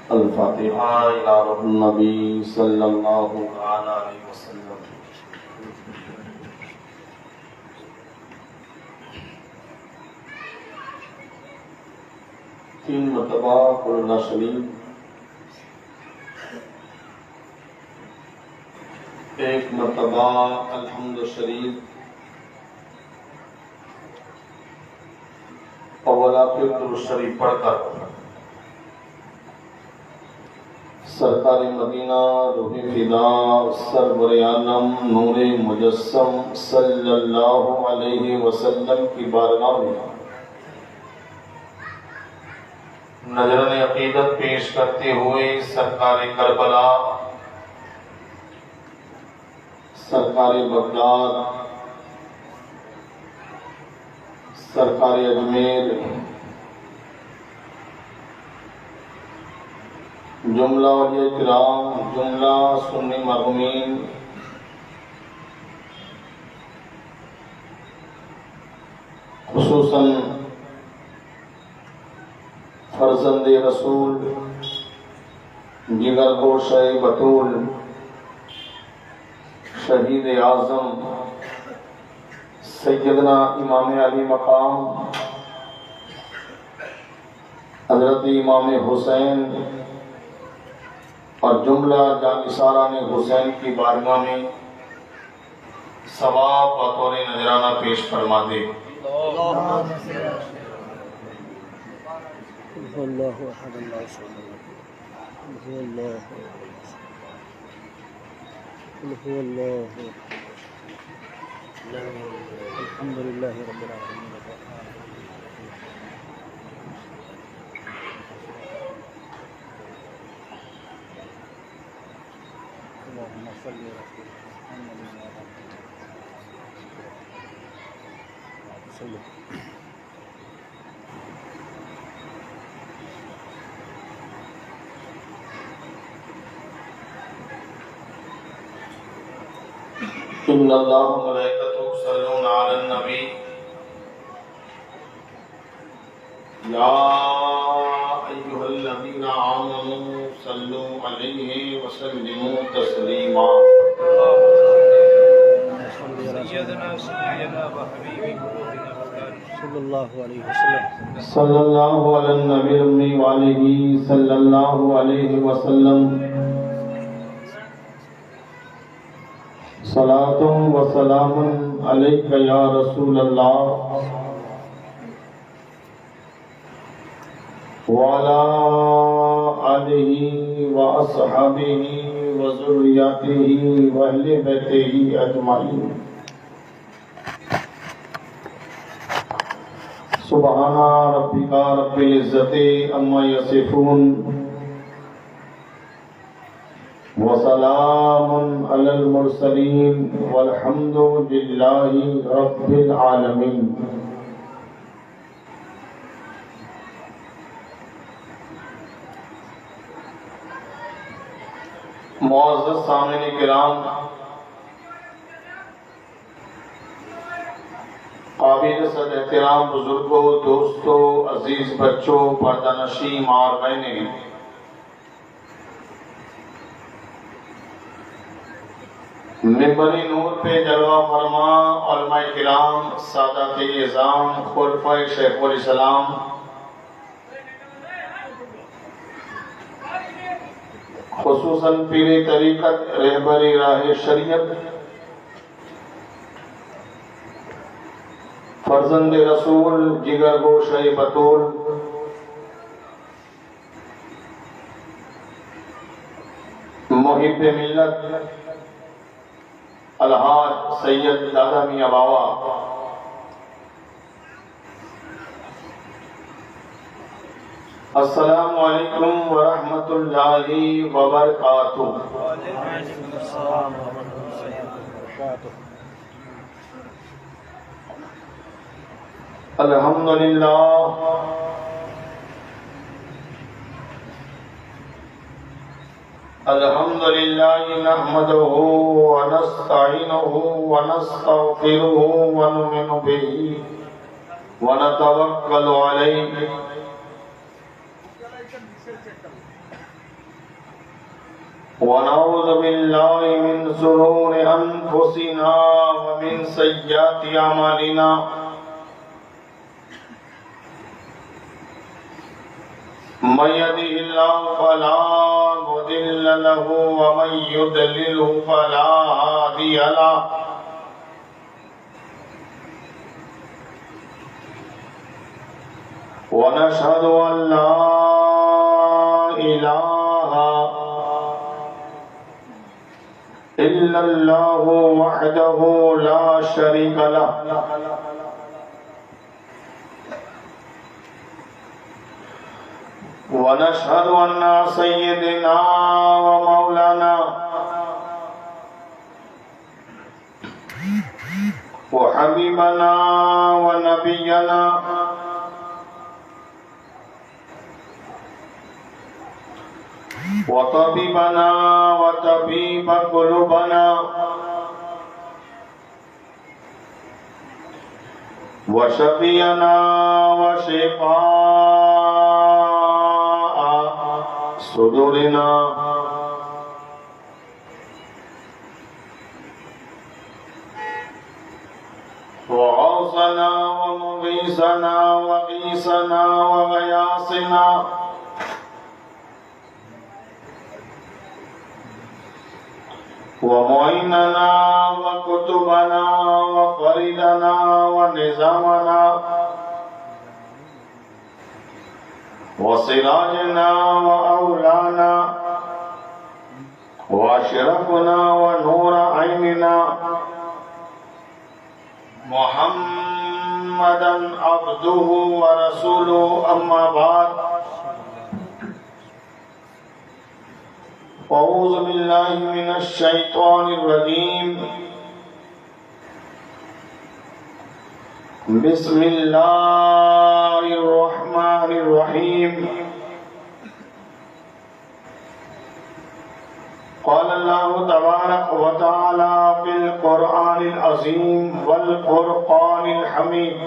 الفاتحہ الی روح النبی صلی اللہ علیہ وسلم۔ تین مرتبہ قرآن شریف، ایک مرتبہ الحمد شریف، اور آخر درود شریف پڑھ کر سرکار مدینہ روح فدا سرور عالم نور مجسم صلی اللہ علیہ وسلم کی بارگاہ میں نذران عقیدت پیش کرتے ہوئے سرکار کربلا، سرکار بغداد، سرکار اجمیر، جملہ اولیاء کرام، جملہ سنی مرحومین، خصوصاً فرزند رسول جگر گوشہ بطول شہید اعظم سیدنا امام علی مقام حضرت امام حسین اور جملہ جانثاران حسین کی بارگاہ میں ثواب بطور نذرانہ پیش فرما دے۔ اللہ احد اللہ صمد اللہ اللہ الحمدللہ رب العالمین۔ اللهم صل على محمد وسلم۔ ان اللہ وملائکتہ یصلون علی النبی یا ایھا الذین آمنوا صلوا علیہ وسلموا تسلیما۔ سیدنا سیدنا وحبیب قلوبنا صلی اللہ علیہ وسلم، صلی اللہ علی النبی الامی وآلہ صلی اللہ علیہ وسلم۔ صلاۃ و سلام علیک یا رسول اللہ وعلی آلہ و اصحابہ و ذریاتہ و اہل بیتہ اجمعین۔ سبحان ربک رب العزۃ عما یصفون وسلام علی المرسلین والحمد للہ رب العالمین۔ معزز سامعین کرام، قابل صد احترام بزرگوں، دوستوں، عزیز بچوں، پردہ نشین ماں اور بہنیں، منبر نور پہ جلوہ فرما علماء کرام، سادات اعظام، خلفائے شیخ الاسلام، خصوصاً پیر طریقت رہبر راہ شریعت، فرزند رسول جگر گوشہ بطول، محب ملت الحاج سید دادا میاں باوا، السلام علیکم ورحمۃ اللہ وبرکاتہ۔ الحمدللہ الحمد لله نحمده ونستعينه ونستغفره ونؤمن به ونتوكل عليه ونعوذ بالله من شرور أنفسنا ومن سيئات أعمالنا من يهده الله فلا مضل له ومن يضلل فلا هادي له ونشهد أن لا إله إلا الله وحده لا شريك له ونشهد أن سيدنا ومولانا وحبيبنا ونبينا وطبيبنا وطبيب قلوبنا وشفينا وشفاء صدورنا وغوثنا ومغيثنا وغيثنا وغياثنا ومعيننا وكتبنا وفريدنا ونظامنا وسراجنا وأولانا وأشرفنا ونور عيننا محمدا عبده ورسوله أما بعد أعوذ بالله من الشيطان الرجيم بسم الله الرحمن الرحيم قال الله تبارك وتعالى في القرآن العظيم والفرقان الحميد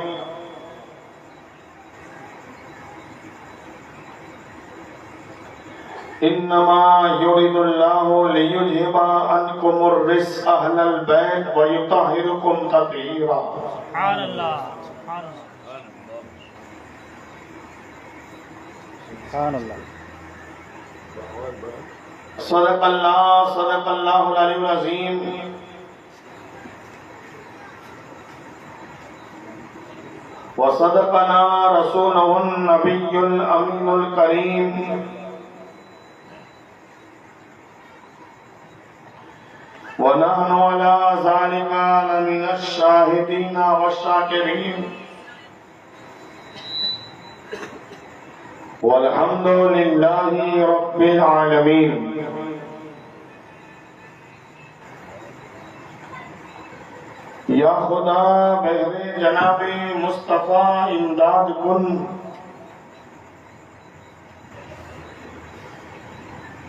إنما يريد الله ليذهب عنكم الرجس أهل البيت ويطهركم تطهيرا. سبحان الله سبحان الله سبحان الله. صدق الله العلي العظيم. وصدقنا رسوله النبي الأمين الكريم. ونحن على ذلك لمن الشاهدين والشاكرين والحمد لله رب العالمين. یا خدا بہر جناب مصطفیٰ امداد کن،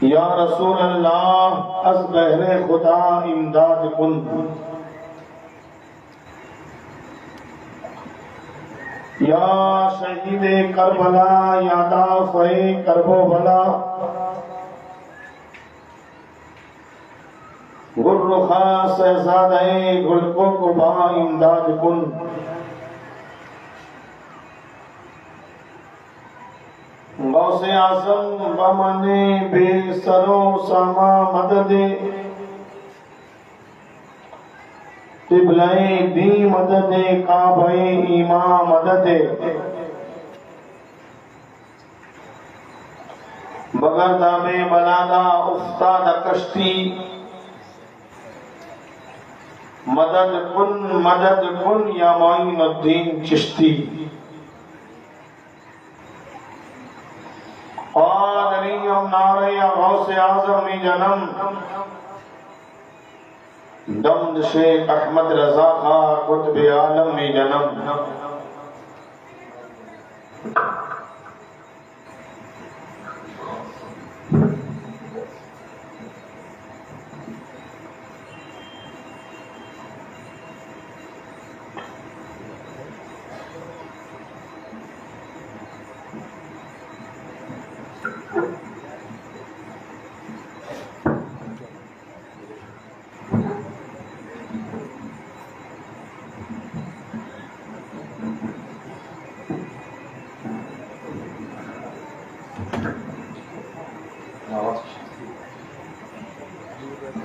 یا رسول اللہ از بہر خدا امداد کن. یا شہید کربلا یا دافع کرب و بلا، گلرخا شہزادہ گل کو قبا امداد کن. غوث اعظم بمن بے سرو ساما مدد، قبلہ دی مدد کعبہ ایماں مدد. بغردہ میں بلادہ افتاد کشتی، مدد کن یا معین الدین چشتی. قادریم نعرہ غوث اعظم میں جنم، دمد شیخ احمد رضا خان قطب عالم میں جنم. معزز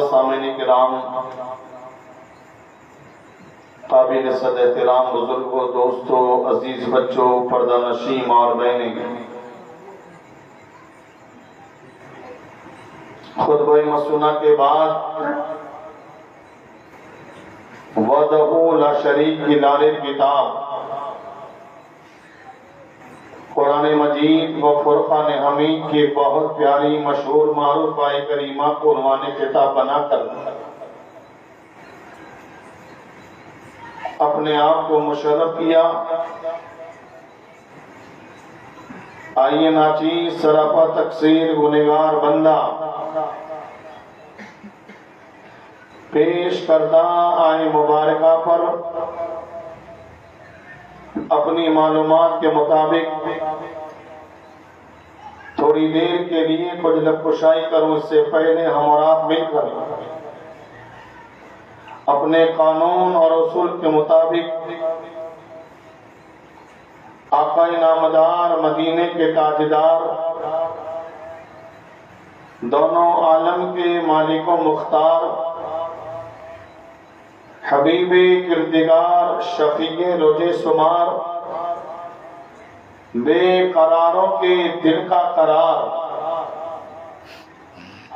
سامعین کرام، قابل صد احترام بزرگوں، دوستوں، عزیز بچوں، پردہ نشین اور بہنیں، خطبہ مسنونہ کے بعد وحدہ لا شریک کی لار کتاب قرآن مجید و فرقان حمید کی بہت پیاری مشہور معروف آیہ کریمہ کو عنوان کتاب بنا کر اپنے آپ کو مشرف کیا۔ آئیے ناچیز سراپا تقصیر گنہگار بندہ پیش کردہ آئے مبارکہ پر اپنی معلومات کے مطابق تھوڑی دیر کے لیے کچھ لفظ کروں۔ اس سے پہلے ہم اور آپ مل کر اپنے قانون اور اصول کے مطابق آقا نامدار مدینے کے تاجدار دونوں عالم کے مالک و مختار حبیب کردگار شفیع روز شمار بے قراروں کے دل کا قرار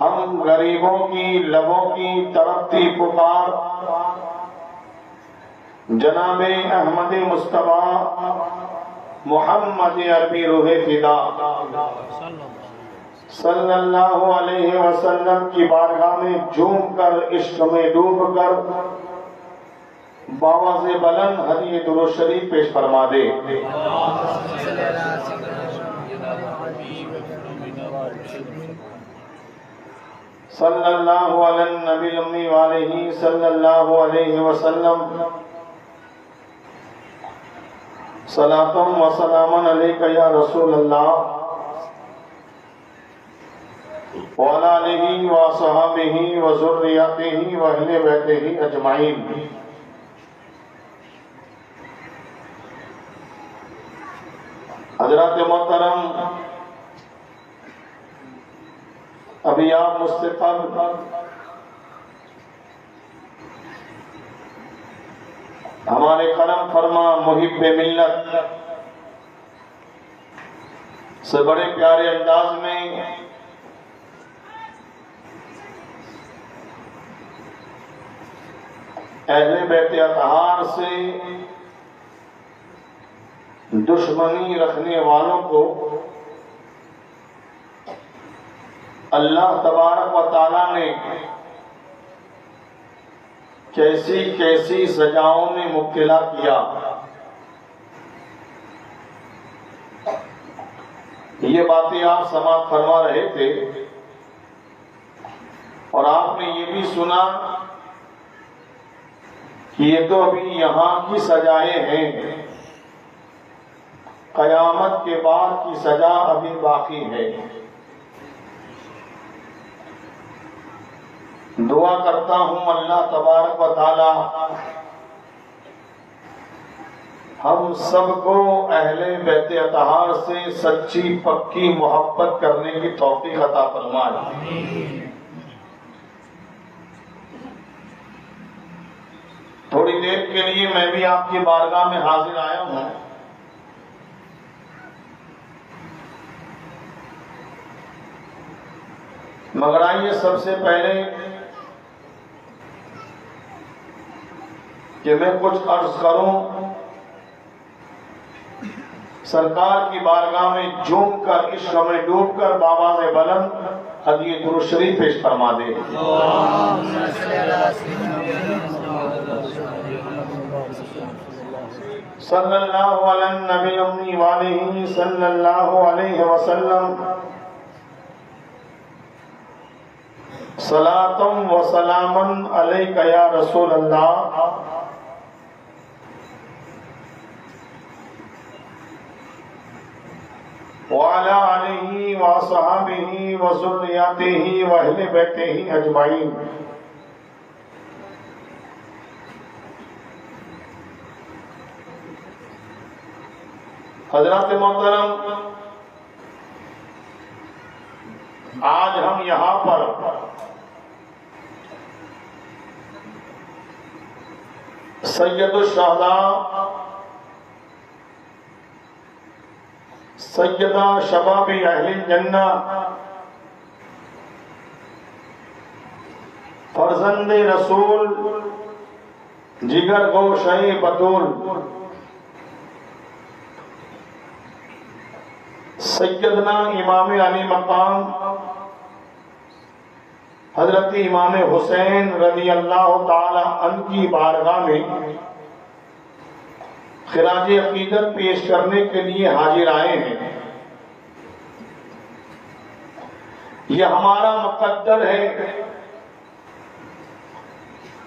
ہم غریبوں کی لبوں کی تڑپتی پکار جناب احمد مصطفیٰ محمد عربی روح فدا صلی اللہ علیہ وسلم کی بارگاہ میں جھوم کر عشق میں ڈوب کر باواز بلند ہدیہ درود شریف پیش فرما دے۔ صلی اللہ علی النبی الامی وآلہ صلی اللہ علیہ وسلم صلاۃ و سلام علیک یا رسول اللہ وعلی آلہ وصحبہ وذریتہ واہل بیتہ اجمعین۔ حضرات محترم، ابھی آپ مجھ سے قبل ہمارے کرم فرما محب ملت سے بڑے پیارے انداز میں اہل بیت اطہار سے دشمنی رکھنے والوں کو اللہ تبارک و تعالیٰ نے کیسی کیسی سزاؤں میں مبتلا کیا۔ یہ باتیں آپ سماعت فرما رہے تھے اور آپ نے یہ بھی سنا کہ یہ تو ابھی یہاں کی سزائیں ہیں، قیامت کے بعد کی سزا ابھی باقی ہے۔ دعا کرتا ہوں اللہ تبارک و تعالی ہم سب کو اہل بیت اطہار سے سچی پکی محبت کرنے کی توفیق عطا فرمائے۔ تھوڑی دیر کے لیے میں بھی آپ کی بارگاہ میں حاضر آیا ہوں۔ مگر آئیے سب سے پہلے کہ میں کچھ عرض کروں، سرکار کی بارگاہ میں جھوم کر عشق میں ڈوب کر باواز بلند ہدیہ درود شریف پیش فرما دے۔ صلی اللہ علی النبی الامی وآلہ صلی اللہ علیہ وسلم صلاۃ و سلام علیک یا رسول اللہ وعلی آلہ وصحبہ وذریتہ واہل بیتہ اجمعین۔ حضرات محترم، آج ہم یہاں پر سید الشہداء سیدہ شباب اہل جنہ فرزند رسول جگر گوشہ بطول سیدنا امام علی مقام حضرت امام حسین رضی اللہ تعالی عنہ کی بارگاہ میں خراج عقیدت پیش کرنے کے لیے حاضر آئے ہیں۔ یہ ہمارا مقدر ہے،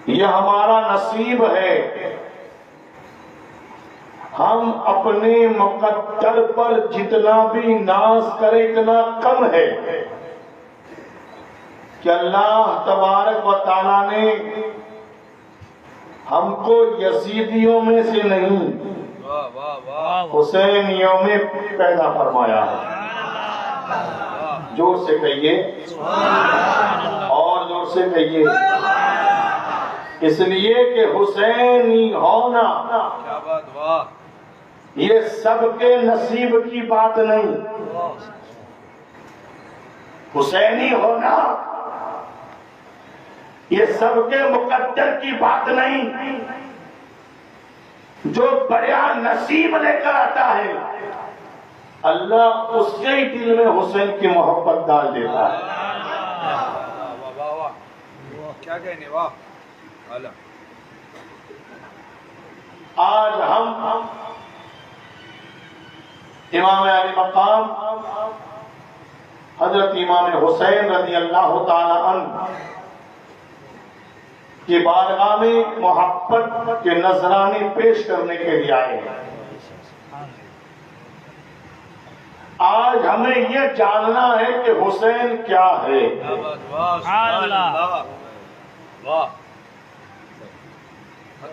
یہ ہمارا نصیب ہے۔ ہم اپنے مقدر پر جتنا بھی ناز کریں اتنا کم ہے کہ اللہ تبارک و تعالیٰ نے ہم کو یزیدیوں میں سے نہیں حسینیوں میں پیدا فرمایا ہے۔ زور سے کہیے اور زور سے کہیے، اس لیے کہ حسینی ہونا یہ سب کے نصیب کی بات نہیں، حسینی ہونا یہ سب کے مقدر کی بات نہیں۔ جو بڑا نصیب لے کر آتا ہے اللہ اس کے ہی دل میں حسین کی محبت ڈال دیتا ہے۔ کیا کہنے واہ آج ہم امام علی مقام حضرت امام حسین رضی اللہ تعالی عنہ کی بارگاہ میں محبت کے نذرانے پیش کرنے کے لیے آئے ہیں۔ آج ہمیں یہ جاننا ہے کہ حسین کیا ہے۔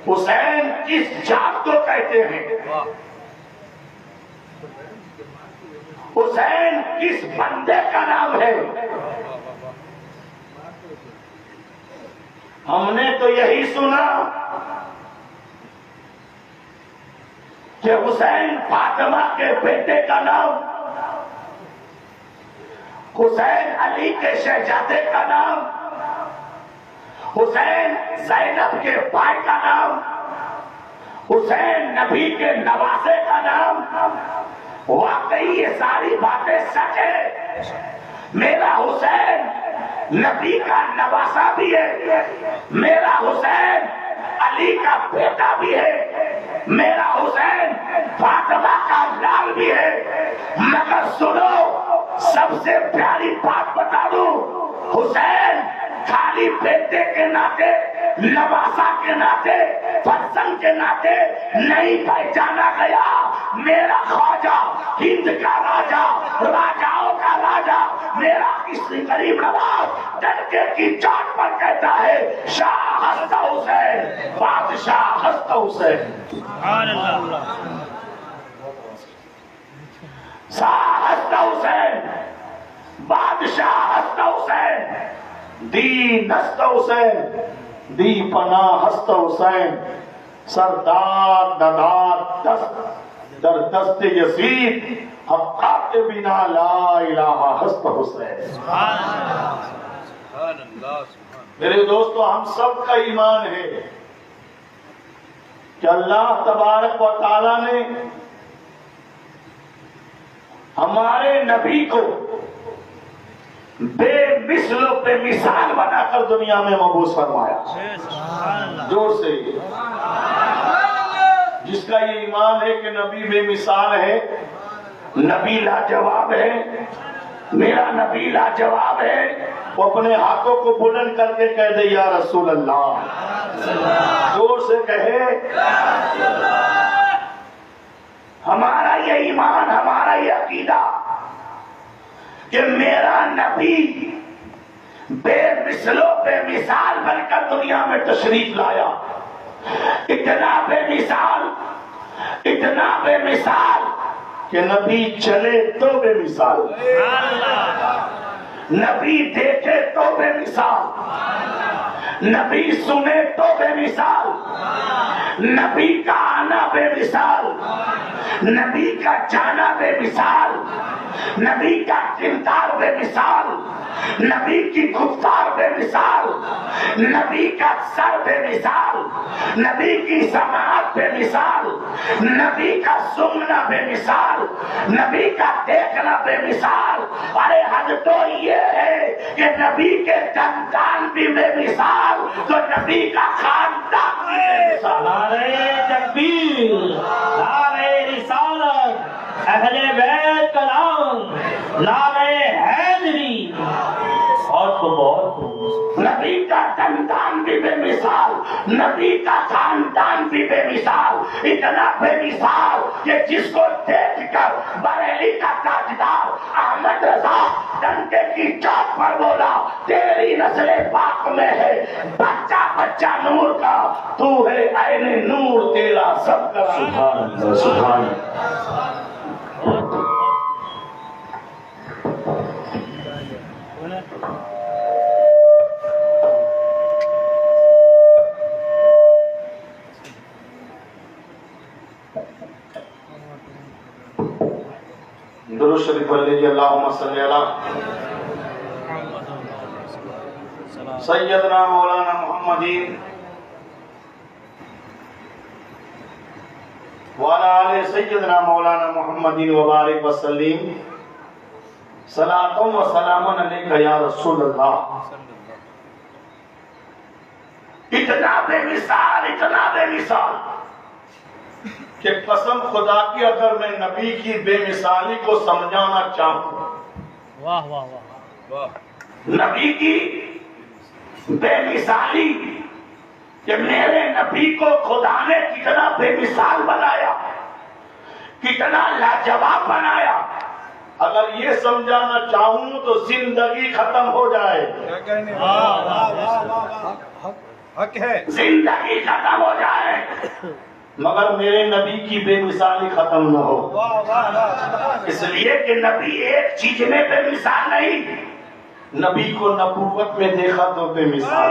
حسین کس جات کو کہتے ہیں؟ حسین کس بندے کا نام ہے؟ ہم نے تو یہی سنا کہ حسین فاطمہ کے بیٹے کا نام، حسین علی کے شہزادے کا نام، حسین زینب کے بھائی کا نام، حسین نبی کے نواسے کا نام۔ واقعی یہ ساری باتیں سچ ہے۔ میرا حسین نبی کا نواسا بھی ہے، میرا حسین علی کا بیٹا بھی ہے، میرا حسین فاطمہ کا لال بھی ہے۔ مگر سنو، سب سے پیاری بات بتا دوں، حسین خالی بیٹے کے ناطے، نواسا کے ناطے، فرزند کے ناطے نہیں پہچانا گیا۔ میرا خواجہ، ہند کا راجا، راجاؤں کا راجا، میرا کسی غریب نواز ڈنکے کی چوٹ پر کہتا ہے شاہ ہست حسین، بادشاہ ہست حسین، شاہ ہست حسین، بادشاہ ہست حسین، دین ہست حسین، دی پناہ ہست حسین، سردار ندار دست در دست یزید، حقات بنا لا الہ ہست حسین۔ میرے دوستو، ہم سب کا ایمان ہے کہ اللہ تبارک و تعالی نے ہمارے نبی کو بے مثل و بے مثال بنا کر دنیا میں مبعوث فرمایا۔ زور سے جس کا یہ ایمان ہے کہ نبی بے مثال ہے، نبی لاجواب ہے، میرا نبی لاجواب ہے، وہ اپنے ہاتھوں کو بلند کر کے کہہ دے یا رسول اللہ، زور سے کہے۔ ہمارا یہ ایمان، ہمارا یہ عقیدہ کہ میرا نبی بے مثل و بے مثال بن کر دنیا میں تشریف لایا۔ اتنا بے مثال، اتنا بے مثال کہ نبی چلے تو بے مثال، نبی دیکھے تو بے مثال، نبی سنے تو بے مثال، نبی کا آنا بے مثال، نبی کا جانا بے مثال، نبی کا کردار بے مثال، نبی کی گفتار بے مثال، نبی کا سر بے مثال، نبی کی سماعت بے مثال، نبی کا سننا بے مثال، نبی کا دیکھنا بے مثال۔ ارے حد تو یہ ہے کہ نبی کے خاندان بھی بے مثال تو نبی کا خاندان بھی بے مثال۔ نعرہ تکبیر، نعرہ رسالت، اہل بیت کا نام، نعرہ حیدری، اور تو بہت نبی کا خاندان بھی بے مثال، نبی کا خاندان بھی بے مثال، اتنا بے مثال کہ جس کو دیکھ کر بریلی کا تاجدار احمد رضا ڈنڈے کی چوٹ پر بولا تیری نسل پاک میں ہے بچہ بچہ نور کا، تو ہے عین نور تیرا سب کا۔ سبحان اللہ، سبحان اللہ۔ درود شریف پڑھ لیجیے، اللہم صلی علی سیدنا مولانا محمدین وعلی آل سیدنا مولانا محمدین وبارک وسلم، صلاۃ و سلام علیک یا رسول اللہ۔ اتنا بے مثال، اتنا بے مثال کہ قسم خدا کی اگر میں نبی کی بے مثالی کو سمجھانا چاہوں، واہ واہ واہ، نبی کی بے مثالی کہ میرے نبی کو خدا نے کتنا بے مثال بنایا، کتنا لاجواب بنایا، اگر یہ سمجھانا چاہوں تو زندگی ختم ہو جائے، کیا کہنے واہ واہ واہ واہ، حق ہے، زندگی ختم ہو جائے، مگر میرے نبی کی بے مثالی ختم نہ ہو۔ واہ واہ واہ، اس لیے کہ نبی ایک چیز میں بے مثال نہیں، نبی کو نبوت میں دیکھا تو بے مثال،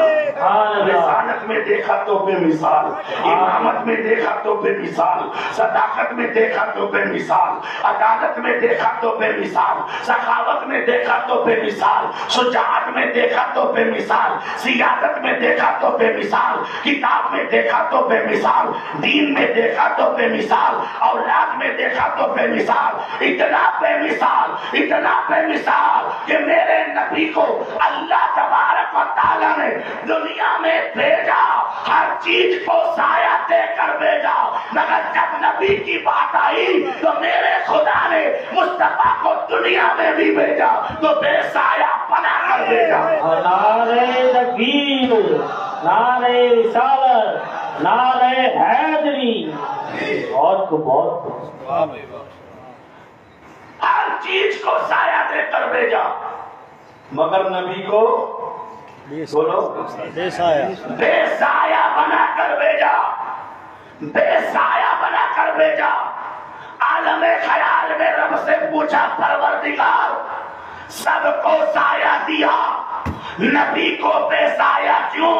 رسالت میں دیکھا تو بے مثال، امامت میں دیکھا تو بے مثال، صداقت میں دیکھا تو بے مثال، عدالت میں دیکھا تو بے مثال، سخاوت میں دیکھا تو بے مثال، شجاعت میں دیکھا تو بے مثال، سیادت میں دیکھا تو بے مثال، کتاب میں دیکھا تو بے مثال، دین میں دیکھا تو بے مثال، اولاد میں دیکھا تو بے مثال، اتنا بے مثال، اتنا بے مثال کہ میرے نبی کو اللہ تبارک و تعالیٰ نے دنیا میں بھیجا، ہر چیز کو سایہ دے کر بھیجا، مگر جب نبی کی بات آئی تو میرے خدا نے مصطفیٰ کو دنیا میں بھی بھیجا تو بے سایہ بنا کر بھیجا۔ نعرہ تکبیر، نعرہ رسالت، نعرہ حیدری، اور تو بہت واہ بھائی واہ، ہر چیز کو سایہ دے کر بھیجا، مگر نبی کو بولو بے سایہ، بے سایہ بنا کر بھیجا، بے سایہ بنا کر بھیجا۔ عالم خیال میں رب سے پوچھا پروردگار سب کو سایہ دیا، نبی کو بے سایہ کیوں؟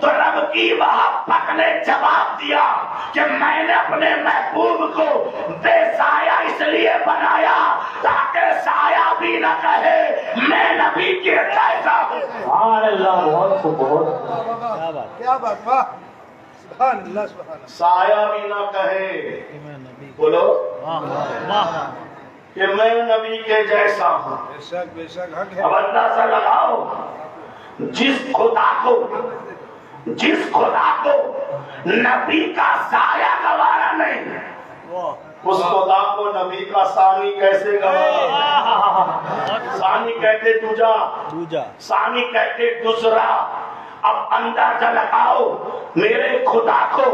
تو رب کی محبت نے جواب دیا کہ میں نے اپنے محبوب کو بے سایہ اس لیے بنایا تاکہ سایہ بھی نہ کہے میں نبی کے جیسا ہوں۔ سبحان اللہ، بہت کو بہت، کیا بات، کیا بات، واہ، سبحان اللہ سبحان اللہ، سایہ بھی نہ کہے، بولو واہ واہ، کہ میں نبی کے جیسا ہوں۔ بے شک حق ہے، اب اندازہ لگاؤ جس خدا کو نبی کا سایہ گوارا نہیں، اس خدا کو نبی کا ثانی کیسے گوارا؟ ثانی کہتے دوجا، ثانی کہتے دوسرا، اب اندازہ لگاؤ میرے خدا کو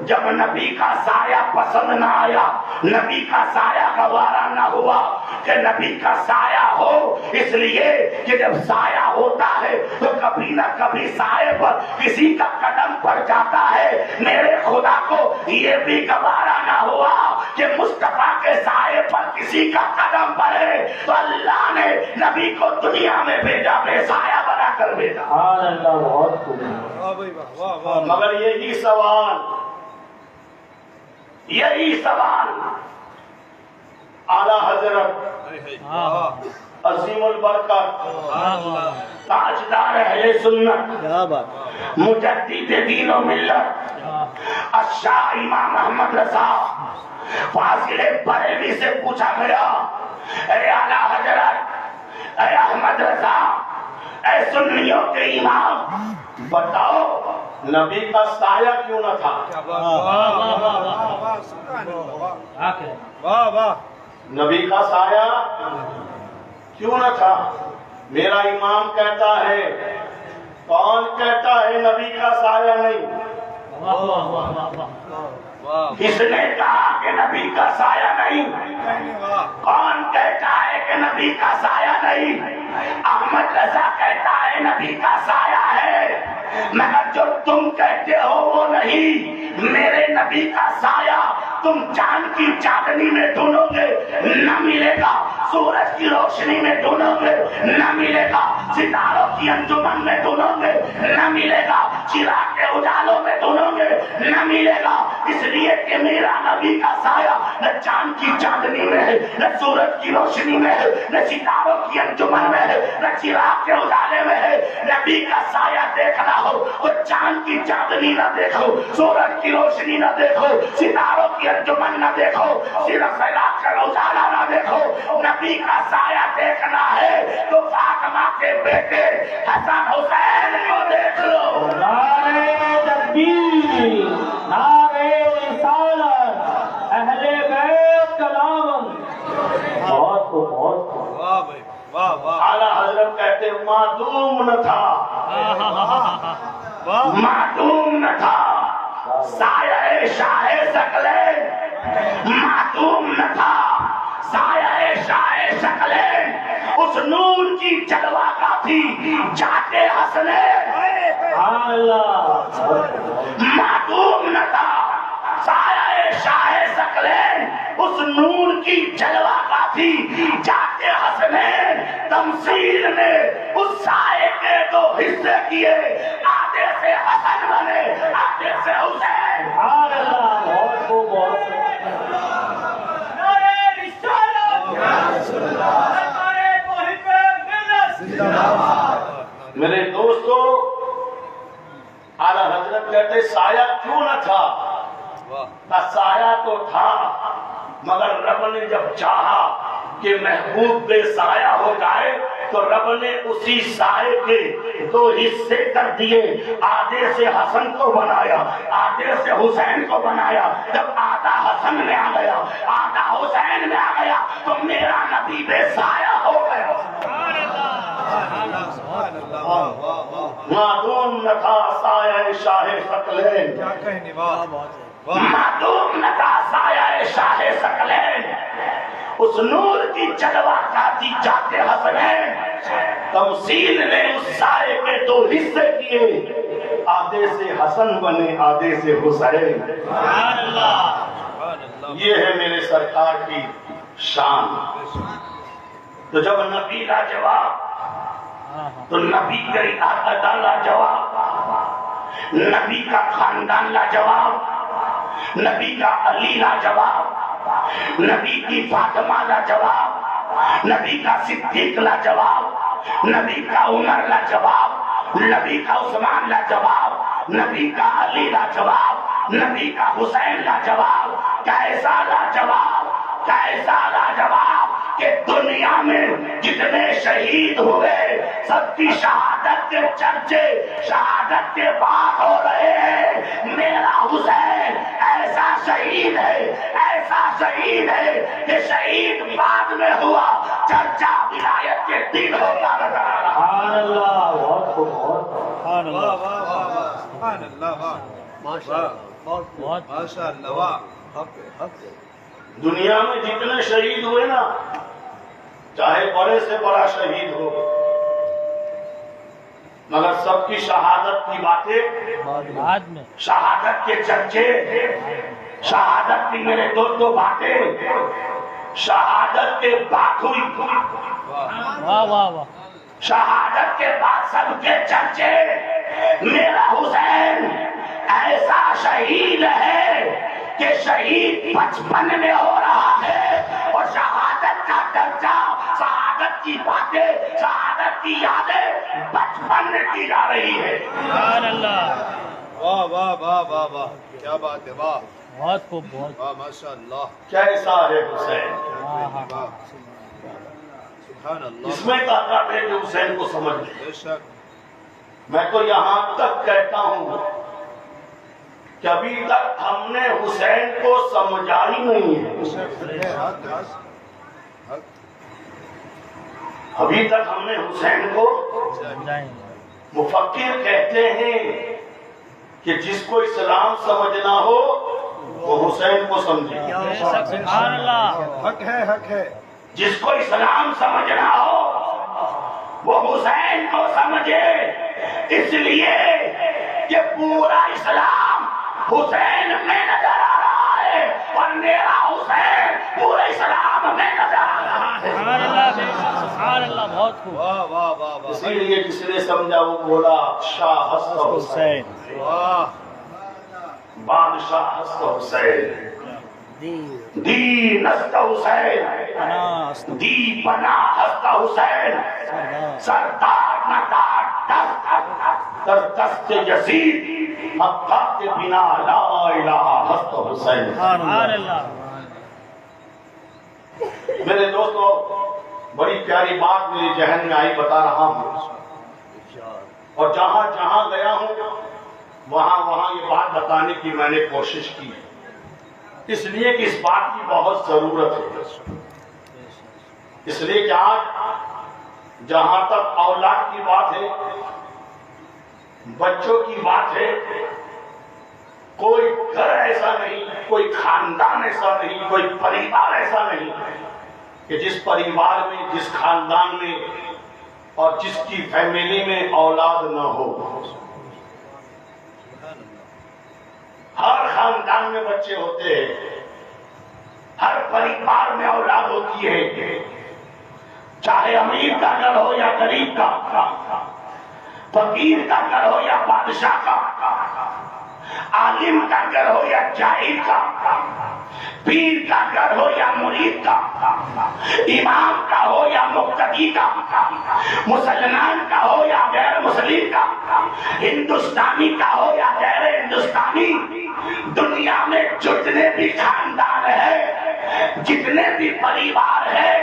جب نبی کا سایہ پسند نہ آیا، نبی کا سایہ گوارا نہ ہوا کہ نبی کا سایہ ہو، اس لیے کہ جب سایہ ہوتا ہے تو کبھی نہ کبھی سائے پر کسی کا قدم پڑ جاتا ہے۔ میرے خدا کو یہ بھی گوارا نہ ہوا کہ مصطفیٰ کے سائے پر کسی کا قدم پڑے، تو اللہ نے نبی کو دنیا میں بھیجا، بے سایہ بنا کر بھیجا۔ سبحان اللہ، بہت خوب۔ مگر یہی سوال اعلیٰ حضرت عظیم البرکت تاجدار اہل سنت مجدد دین و ملت الشاہ امام محمد رضا فاضل بریلوی سے پوچھا گیا، اے اعلیٰ حضرت، اے احمد رضا، اے سنیوں کے امام، بتاؤ نبی کا سایہ کیوں نہ تھا؟ نبی کا سایہ کیوں نہ تھا؟ میرا امام کہتا ہے، کون کہتا ہے نبی کا سایہ نہیں؟ کس نے کہا کہ نبی کا سایہ نہیں؟ کون کہتا ہے کہ نبی کا سایہ نہیں؟ احمد رضا کہتا ہے نبی کا سایہ ہے، مگر جو تم کہتے ہو وہ نہیں۔ میرے نبی کا سایہ تم چاند کی چاندنی میں ڈھونڈو گے نہ ملے گا، سورج کی روشنی میں ڈھونڈو گے نہ ملے گا، ستاروں کی انجمن میں ڈھونڈو گے نہ ملے گا، چراغ کے اجالوں میں ڈھونڈو گے نہ ملے گا، اس لیے کہ میرا نبی کا سایہ نہ چاند کی چاندنی میں ہے، نہ سورج کی روشنی میں ہے، نہ ستاروں کی انجمن میں ہے، نہ چراغ کے اجالے میں ہے۔ نبی کا سایہ دیکھنا ہو تو چاند کی چاندنی نہ دیکھو، سورج کی روشنی نہ دیکھو، ستاروں کی انجمن نہ دیکھو، صرف چراغ کا اجالا نہ دیکھو۔ نبی کا سایہ دیکھنا ہے تو فاطمہ کے بیٹے حسن حسین کو دیکھ لو۔ نعرہ تکبیر، نعرہ رسالت، اہل بیت کلام۔ بہت خوب، بہت خوب۔ اعلیٰ حضرت کہتے معدوم نہ تھا، معدوم نہ تھا سایہ شاہ ثقلین، معدوم نہ تھا سایہ شاہ ثقلین، اس نور کی جلوہ کا تھی ذات حسنین۔ معدوم نہ تھا سایہ شاہ ثقلین، اس نور کی جلوہ کا تھی ذات حسنین۔ تمثیل نے اس سائے کے دو حصے کیے، آدھے سے حسن بنے، آدھے سے حسین۔ سبحان اللہ، بہت خوب، بہت خوب۔ میرے دوستو، اعلیٰ حضرت کہتے سایہ کیوں نہ تھا؟ سایہ تو تھا، مگر رب نے جب چاہا کہ محبوب بے سایہ ہو جائے تو رب نے اسی سائے کے دو حصے کر دیے، آدھے سے حسن کو بنایا، آدھے سے حسین کو بنایا۔ جب آدھا حسن میں آ گیا، آدھا حسین میں آ گیا تو میرا نبی بے سایہ ہو گیا۔ معدوم نہ تھا سایہ شاہ ثقلین، معدوم نہ تھا سایہ شاہ ثقلین، اس نور کی جلوہ کا تھی ذات حسنین۔ تمثیل نے اس سائے کے دو حصے کیے، آدھے سے حسن بنے، آدھے سے حسین۔ یہ ہے میرے سرکار کی شان۔ تو جب نبی لاجواب تو نبی کا ادا لاجواب، نبی کا خاندان لاجواب، نبی کا علی لاجواب، نبی کی فاطمہ لاجواب، نبی کا صدیق لاجواب، نبی کا عمر لاجواب، نبی کا عثمان لاجواب، نبی کا علی لاجواب، نبی کا حسین لاجواب۔ کیسا لاجواب، کیسا لاجواب کہ دنیا میں جتنے شہید ہوئے سب کی شہادت کے چرچے شہادت کے بعد ہو رہے ہیں۔ میرا حسین ایسا شہید ہے، ایسا شہید ہے کہ شہید بعد میں ہوا، چرچا ولایت کے دن ہوتا نظر آ رہا۔ سبحان اللہ، بہت خوب، بہت خوب۔ سبحان اللہ واہ بہت ماشاء اللہ واہ دنیا میں جتنے شہید ہوئے نا، چاہے بڑے سے بڑا شہید ہو، مگر سب کی شہادت کی باتیں، بعد میں شہادت کے چرچے، شہادت کی میرے دو باتیں، شہادت کے بعد ہوئی، واہ واہ واہ شہادت کے بعد سب کے چرچے، میرا حسین ایسا شہید ہے کہ شہید 55 میں ہو رہا ہے، اور شہادت کا درجہ، شہادت کی باتیں، شہادت کی یادیں 55 میں کی جا رہی ہے۔ سبحان اللہ، واہ واہ واہ واہ واہ کیا بات ہے واہ بہت خوب، بہت واہ ماشاء اللہ کیسا ہے حسین؟ واہ واہ واہ سبحان اللہ اس میں طاقت ہے کہ حسین کو سمجھ لیں۔ بے شک میں تو یہاں تک کہتا ہوں کہ ابھی تک ہم نے حسین کو سمجھا ہی نہیں ہے، ابھی تک ہم نے حسین کو، سمجھائیں گے۔ مفکر کہتے ہیں کہ جس کو اسلام سمجھنا ہو وہ حسین کو سمجھے، بے شک، سبحان اللہ، حق ہے جس کو اسلام سمجھنا ہو وہ حسین کو سمجھے، اس لیے کہ پورا اسلام حسین میں نظر آ رہا ہے، اور میرا حسین پورے اسلام میں نظر آ رہا ہے۔ سبحان اللہ، بے شک، سبحان اللہ، بہت خوب، واہ واہ واہ واہ اسی لیے جس نے سمجھا وہ بولا شاہ ہست حسین، واہ بادشاہ ہست حسین، دین ہست حسین، دی پناہ ہست حسین، سردار ندار در دست یزید، مکہ کے بنا لا الہ ہست حسین۔ سبحان اللہ، میرے دوستو، بڑی پیاری بات میری ذہن میں آئی، بتا رہا ہوں، اور جہاں جہاں گیا ہوں وہاں یہ بات بتانے کی میں نے کوشش کی، اس لیے کہ اس بات کی بہت ضرورت ہے، اس لیے کہ آج جہاں تک اولاد کی بات ہے، بچوں کی بات ہے، کوئی گھر ایسا نہیں، کوئی خاندان ایسا نہیں، کوئی پریوار ایسا نہیں کہ جس پریوار میں، جس خاندان میں اور جس کی فیملی میں اولاد نہ ہو۔ ہر خاندان میں بچے ہوتے ہیں، ہر پریوار میں اولاد ہوتی ہے، چاہے امیر کا گھر ہو یا غریب کا، فقیر کا گھر ہو یا بادشاہ کا، عالم کا گھر ہو یا جاہل کا، پیر کا گھر ہو یا مرید کا، امام کا ہو یا مقتدی کا، مسلمان کا ہو یا غیر مسلم کا، ہندوستانی کا ہو یا غیر ہندوستانی، دنیا میں جتنے بھی خاندان ہے، جتنے بھی پریوار ہے،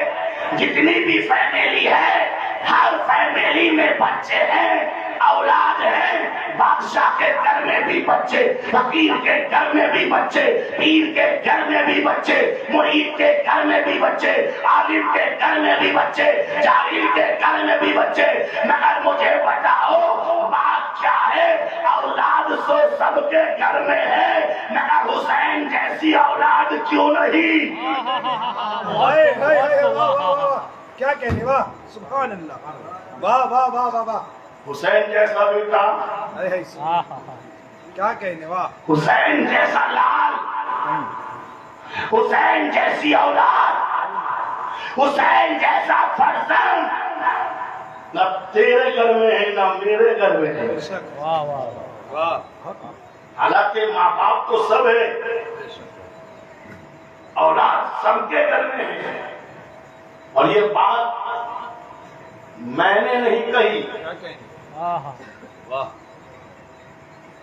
جتنی بھی فیملی ہے، ہر فیملی میں بچے ہیں، اولاد ہیں، بادشاہ کے گھر میں بھی بچے، فقیر کے گھر میں بھی بچے، پیر کے گھر میں بھی بچے، مرید کے گھر میں بھی بچے، عالم کے گھر میں بھی بچے، جاہل کے گھر میں بھی بچے، مگر مجھے بتاؤ بات کیا ہے؟ اولاد تو سب کے گھر میں ہے، مگر حسین جیسی اولاد کیوں نہیں؟ کیا کہنے واہ سبحان اللہ واہ واہ واہ واہ واہ حسین جیسا بیٹا، کیا کہنے واہ حسین جیسا لال، حسین جیسی اولاد، حسین جیسا فرزند نہ تیرے گھر میں ہے نہ میرے گھر میں ہے۔ واہ واہ واہ حالانکہ ماں باپ تو سب ہے، اولاد سب کے گھر میں ہے، اور یہ بات میں نے نہیں کہی، کیا کہنے واہ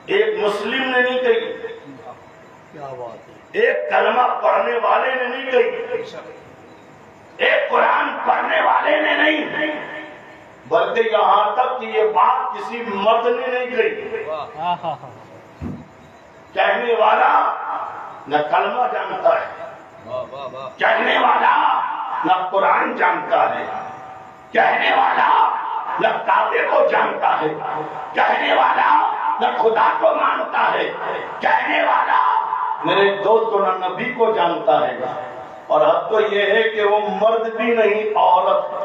ایک مسلم نے نہیں کہی، ایک کلمہ پڑھنے والے نے نہیں کہی، ایک قرآن پڑھنے والے نے نہیں، بلکہ یہاں تک کہ یہ بات کسی مرد نے نہیں کہی۔ کہنے والا نہ کلمہ جانتا ہے، واہ واہ واہ کہنے والا نہ قرآن جانتا ہے، کہنے والا نہ کعبے کو جانتا ہے، کہنے والا نہ خدا کو مانتا ہے، کہنے والا میرے دوست کو نہ نبی کو جانتا ہے، اور حد تو یہ ہے کہ وہ مرد بھی نہیں عورت ہے۔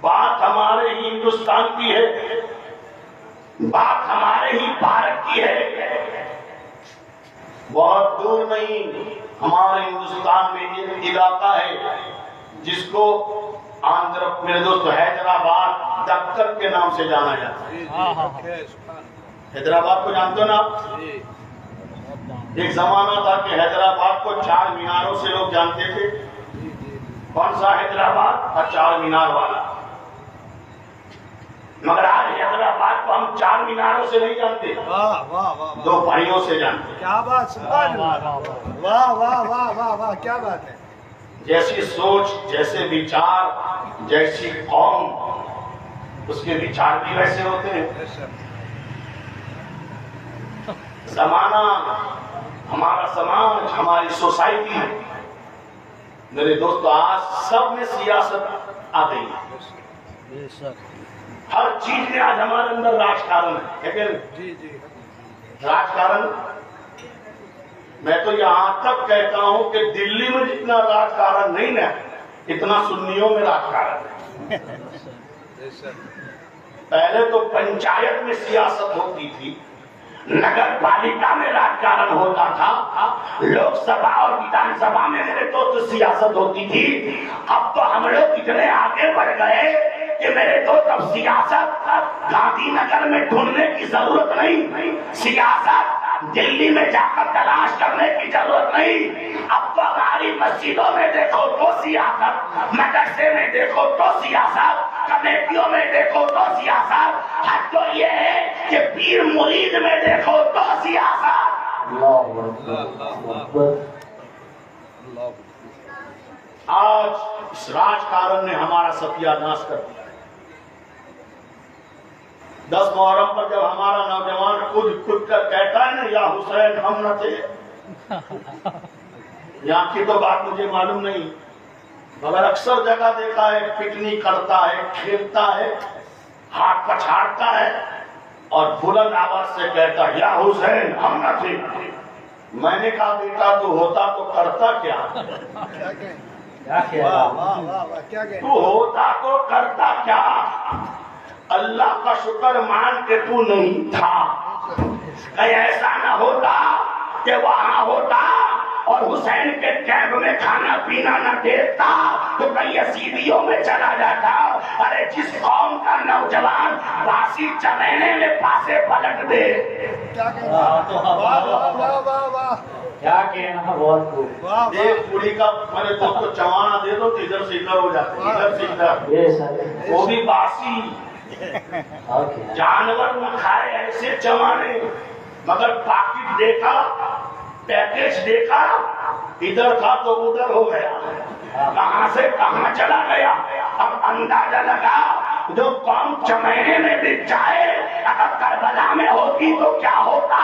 بات ہمارے ہی ہندوستان کی ہے، بات ہمارے ہی بھارت کی ہے، بہت دور نہیں، ہمارے ہندوستان میں ایک علاقہ ہے جس کو آندھرا، میرے دوست، حیدرآباد دکر کے نام سے جانا جاتا ہے۔ حیدرآباد کو جانتے ہو نا آپ؟ ایک زمانہ تھا کہ حیدرآباد کو چار میناروں سے لوگ جانتے تھے۔ کون سا حیدرآباد؟ چار مینار والا۔ مگر آج حیدرآباد کو ہم چار میناروں سے نہیں جانتے، دو بھائیوں سے جانتے۔ کیا بات، سبحان اللہ، واہ واہ واہ واہ واہ، کیا بات ہے۔ جیسی سوچ، جیسے وچار، جیسی قوم، اس کے وچار بھی ویسے ہوتے ہیں۔ زمانہ، ہمارا سماج، ہماری سوسائٹی، میرے دوستو، آج سب میں سیاست آ گئی ہے۔ ہر چیز میں آج ہمارے اندر راجکارن ہے، لیکن راجکارن، میں تو یہاں تک کہتا ہوں کہ دلی میں جتنا راجکارن نہیں نا، اتنا سنیوں میں راجکارن ہے۔ پہلے تو پنچایت میں سیاست ہوتی تھی، نگر پالیکا میں راجکارن ہوتا تھا، لوک سبھا اور ویدھان سبھا میں میرے دوست سیاست ہوتی تھی۔ اب تو ہم لوگ اتنے آگے بڑھ گئے کہ میرے دوست اب سیاست گاندھی نگر میں ڈھونڈنے کی ضرورت نہیں، سیاست دلی میں جا کر تلاش کرنے کی ضرورت نہیں۔ اب تو ہماری مسجدوں میں دیکھو تو سیاست، مدرسے میں دیکھو تو سیاست، کمیٹیوں میں دیکھو تو سیاست، حد تو یہ ہے کہ پیر مرید میں دیکھو تو سیاست۔ آج اس راجکارن نے ہمارا ستیہ ناش کر دیا۔ 10 محرم پر جب ہمارا نوجوان خود کر کہتا ہے نا، یا حسین ہم نہ تھے، یہاں کی تو بات مجھے معلوم نہیں، مگر اکثر جگہ دیکھا ہے پکنک کرتا ہے، کھیلتا ہے، ہاتھ پچھاڑتا ہے اور بلند آواز سے کہتا ہے یا حسین ہم نہ تھے۔ میں نے کہا بیٹا تو ہوتا تو کرتا کیا؟ تو ہوتا تو کرتا کیا؟ اللہ کا شکر مان کے تو نہیں تھا، کہیں ایسا نہ ہوتا کہ وہاں ہوتا اور حسین کے کیمپ میں کھانا پینا نہ دیتا تو کہیں یزیدیوں میں چلا جاتا۔ ارے جس قوم کا نوجوان باسی چمینے میں پاسے پلٹ دے، کیا کہنا، بہت خوب۔ ایک پوری کا میرے دوست کو چوانا دے دو تو ادھر سے ادھر ہو جاتے، ادھر سے ادھر، وہ بھی باسی، جانور نہ کھائے ایسے چوانے، مگر پاکٹ دیکھا، پیکیج دیکھا، ادھر تھا تو ادھر ہو گیا، کہاں سے کہاں چلا گیا۔ اب اندازہ لگا جو قوم چمینے میں بک جائے اگر کربلا میں ہوتی تو کیا ہوتا۔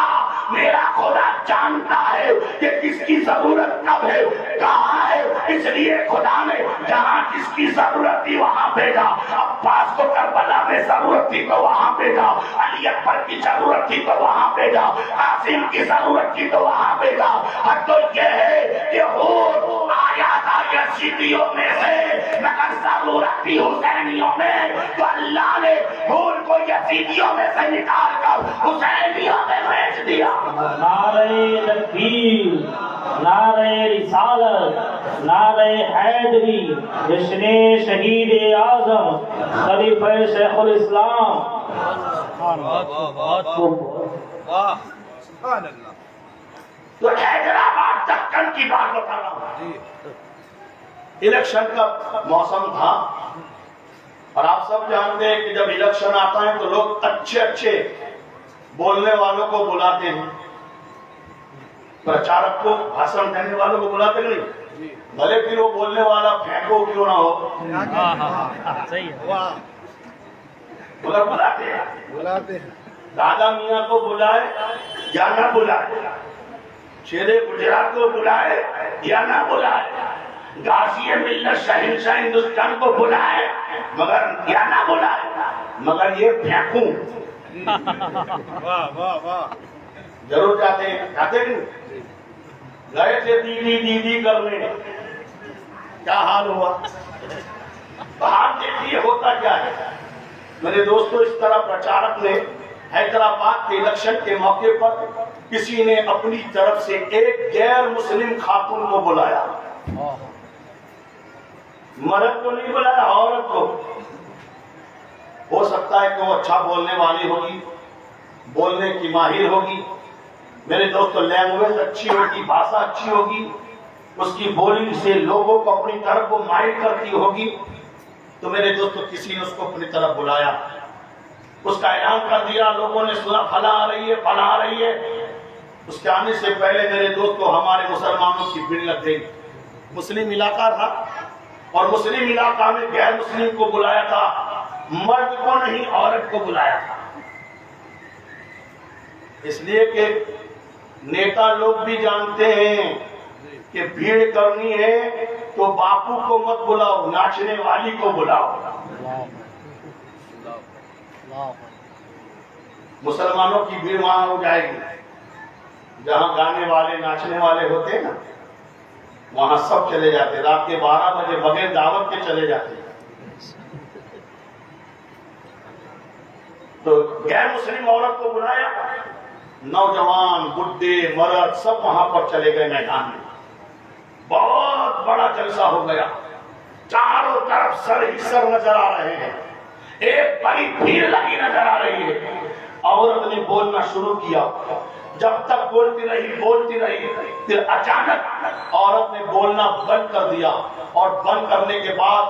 میرا خدا جانتا ہے کہ کس کی ضرورت کب ہے، کہاں ہے، اس لیے خدا نے جہاں جس کی ضرورت تھی وہاں بھیجا۔ عباس کو کربلا میں ضرورت تھی تو وہاں بھیجا، علی اکبر کی ضرورت تھی تو وہاں بھیجا، قاسم کی ضرورت تھی تو وہاں بھیجا۔ حد تو یہ ہے کہ حور آیا تھا یزیدیوں میں سے، مگر ضرورت تھی حسینیوں میں، تو اللہ نے حور کو یزیدیوں میں سے نکال کر حسینیوں میں بھیج دیا۔ نعرہ تکبیر، نعرہ رسالت، نعرہ حیدری، جشن شہید اعظم خلیفہ شیخ الاسلام۔ سبحان اللہ۔ تو حیدرآباد دکن کی بات بتا رہا ہوں، الیکشن کا موسم تھا اور آپ سب جانتے ہیں کہ جب الیکشن آتا ہے تو لوگ اچھے اچھے بولنے والوں کو بلاتے ہیں، پرچارک کو، بھاشن دینے والوں کو بلاتے نہیں، بھلے پھر وہ بولنے والا پھینکو کیوں نہ ہو، مگر بلاتے ہیں۔ دادا میاں کو بلائے یا نہ بلائے، شیر گجرات کو بلائے یا نہ بلائے، غازی ملت شہنشاہ ہندوستان کو بلائے مگر یا نہ بلائے، مگر یہ پھینکوں واہ واہ واہ. ضرور جاتے ہیں نہیں؟ گئے تھے دیدی کرنے، کیا حال ہوا؟ باہر دیکھیے ہوتا کیا ہے. میرے دوستو، اس طرح پرچارک نے حیدرآباد کے الیکشن کے موقع پر کسی نے اپنی طرف سے ایک غیر مسلم خاتون کو بلایا. مرد کو نہیں بلایا، عورت کو. ہو سکتا ہے کہ وہ اچھا بولنے والی ہوگی، بولنے کی ماہر ہوگی، میرے دوستو لینگویج اچھی ہوگی، بھاشا اچھی ہوگی، اس کی بولی سے لوگوں کو اپنی طرف وہ مائل کرتی ہوگی. تو میرے دوستو کسی نے اس کو اپنی طرف بلایا، اس کا اعلان کر دیا، لوگوں نے سنا فلاں آ رہی ہے، فلاں آ رہی ہے. اس کے آنے سے پہلے میرے دوستو ہمارے مسلمانوں کی بھیڑ لگ گئی. مسلم علاقہ تھا اور مسلم علاقہ میں غیر مسلم کو بلایا تھا، مرد کو نہیں عورت کو بلایا تھا. اس لیے کہ نیتا لوگ بھی جانتے ہیں کہ بھیڑ کرنی ہے تو باپو کو مت بلاؤ، ناچنے والی کو بلاؤ. مسلمانوں کی بھیڑ وہاں ہو جائے گی جہاں گانے والے ناچنے والے ہوتے ہیں نا، وہاں سب چلے جاتے، رات کے 12 بجے بغیر دعوت کے چلے جاتے. تو غیر مسلم عورت کو بلایا، نوجوان بڈھے مرد سب وہاں پر چلے گئے میدان میں. بہت بڑا جلسہ ہو گیا، چاروں طرف سر ہی سر نظر آ رہے ہیں، ایک بڑی بھیڑ لگی نظر آ رہی ہے. عورت نے بولنا شروع کیا، جب تک بولتی رہی پھر اچانک عورت نے بولنا بند کر دیا، اور بند کرنے کے بعد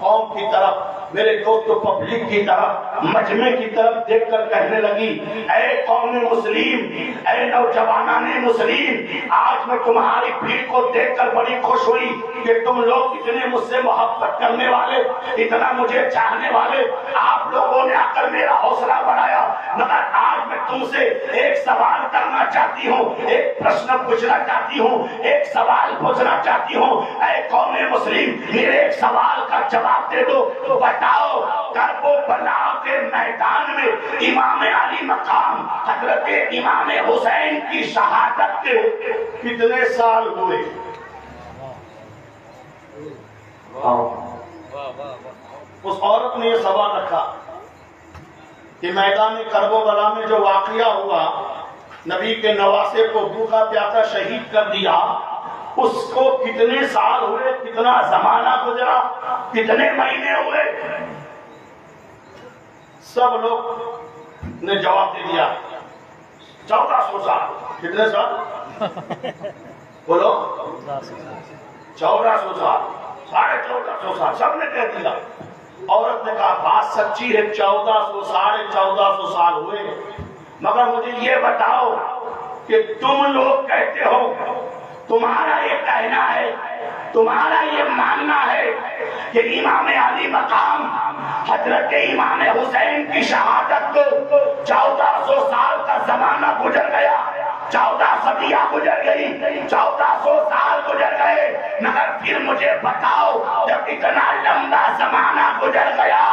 قوم کی طرف، میرے دوستو پبلک کی طرف، مجمع کی طرف دیکھ کر کہنے لگی، اے قوم مسلم، اے نوجوانان مسلم، آج میں تمہاری بھیڑ کو دیکھ کر بڑی خوش ہوئی کہ تم لوگ اتنے مجھ سے محبت کرنے والے، اتنا مجھے چاہنے والے، آپ لوگوں نے آ کر میرا حوصلہ بڑھایا. مگر آج میں تم سے ایک سوال کرنا چاہتی ہوں، ایک پرشن پوچھنا چاہتی ہوں، ایک سوال پوچھنا چاہتی ہوں. اے قوم مسلم، میرے ایک سوال کا جواب دے دو. بتاؤ، کربلا کے میدان میں امام علی مقام حضرت امام حسین کی شہادت کے کتنے سال ہوئے؟ اس عورت نے یہ سوال رکھا کہ میدان کربلا میں جو واقعہ ہوا، نبی کے نواسے کو بھوکا پیاسا شہید کر دیا، اس کو کتنے سال ہوئے، کتنا زمانہ گزرا، کتنے مہینے ہوئے؟ سب لوگ نے جواب دے دیا 1400 سال. کتنے سال بولو؟ 1400 سال، 1450 سال، سب نے کہہ دیا. عورت نے کہا بات سچی ہے، 1400 1450 سال ہوئے. مگر مجھے یہ بتاؤ کہ تم لوگ کہتے ہو، تمہارا یہ کہنا ہے، تمہارا یہ ماننا ہے کہ امام علی مقام حضرت امام حسین کی شہادت کو 1400 سال کا زمانہ گزر گیا، 14 صدیاں گزر گئی، 1400 سال گزر گئے. مگر پھر مجھے بتاؤ، جب اتنا لمبا زمانہ گزر گیا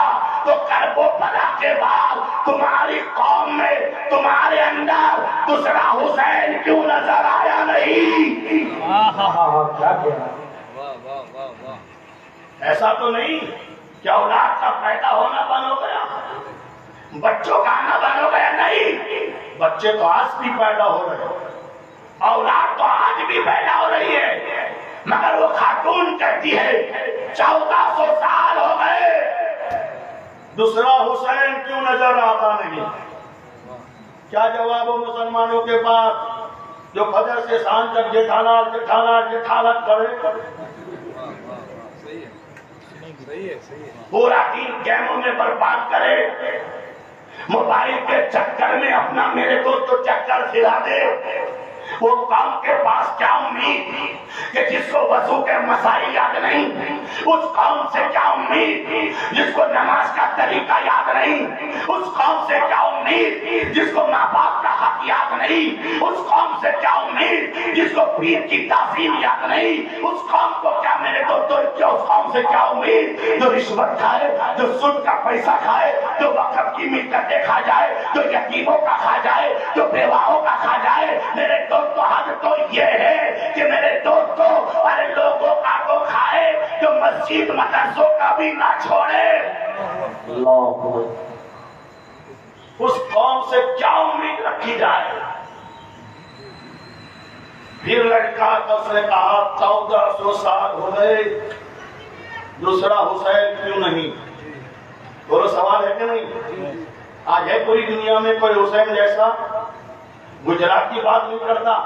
تو کربلا کے بعد تمہاری قوم میں، تمہارے اندر دوسرا حسین کیوں نظر آیا نہیں؟ ایسا تو نہیں کہ اولاد کا پیدا ہونا بند ہو گیا، بچوں کا آنا بند ہو گیا؟ نہیں، بچے تو آج بھی پیدا ہو رہے ہیں، اولاد تو آج بھی پیدا ہو رہی ہے. مگر وہ خاتون کہتی ہے 1400 سال ہو گئے، دوسرا حسین کیوں نظر آتا نہیں؟ کیا جواب ہو مسلمانوں کے پاس جو فجر سے شام تک جیٹھالات کرے؟ پورا دن گیموں میں برباد کرے، موبائل کے چکر میں اپنا میرے دوست چکر کھلا دے، وہ قوم کے پاس کیا امید تھی کہ جس کو وضو کے مسائل یاد نہیں، اس قوم سے کیا امید تھی جس کو نماز کا طریقہ یاد نہیں، اس قوم سے کیا امید جس کو ماں باپ کا حق یاد نہیں، اس قوم سے کیا امید جس کو پیر کی تعظیم یاد نہیں، اس قوم کو کیا میرے دوستوں، اس قوم سے کیا امید جو رشوت کھائے، جو سود کا پیسہ کھائے، جو وقف کی ملکتیں کھا جائے، جو یتیموں کا کھا جائے، جو بیواؤں کا کھا جائے۔ میرے دوستو حد تو یہ ہے کہ میرے دوستو ارے لوگوں کا تو کھائے جو مسجد مدرسوں کا بھی نہ چھوڑے۔ اللہ اس قوم سے کیا امید رکھی جائے؟ پھر لڑکا تو اس نے کہا 1400 سال ہو گئے، دوسرا حسین کیوں نہیں؟ بولو سوال ہے کہ نہیں؟ آج ہے کوئی دنیا میں کوئی حسین جیسا؟ گجرات کی بات نہیں کرتا،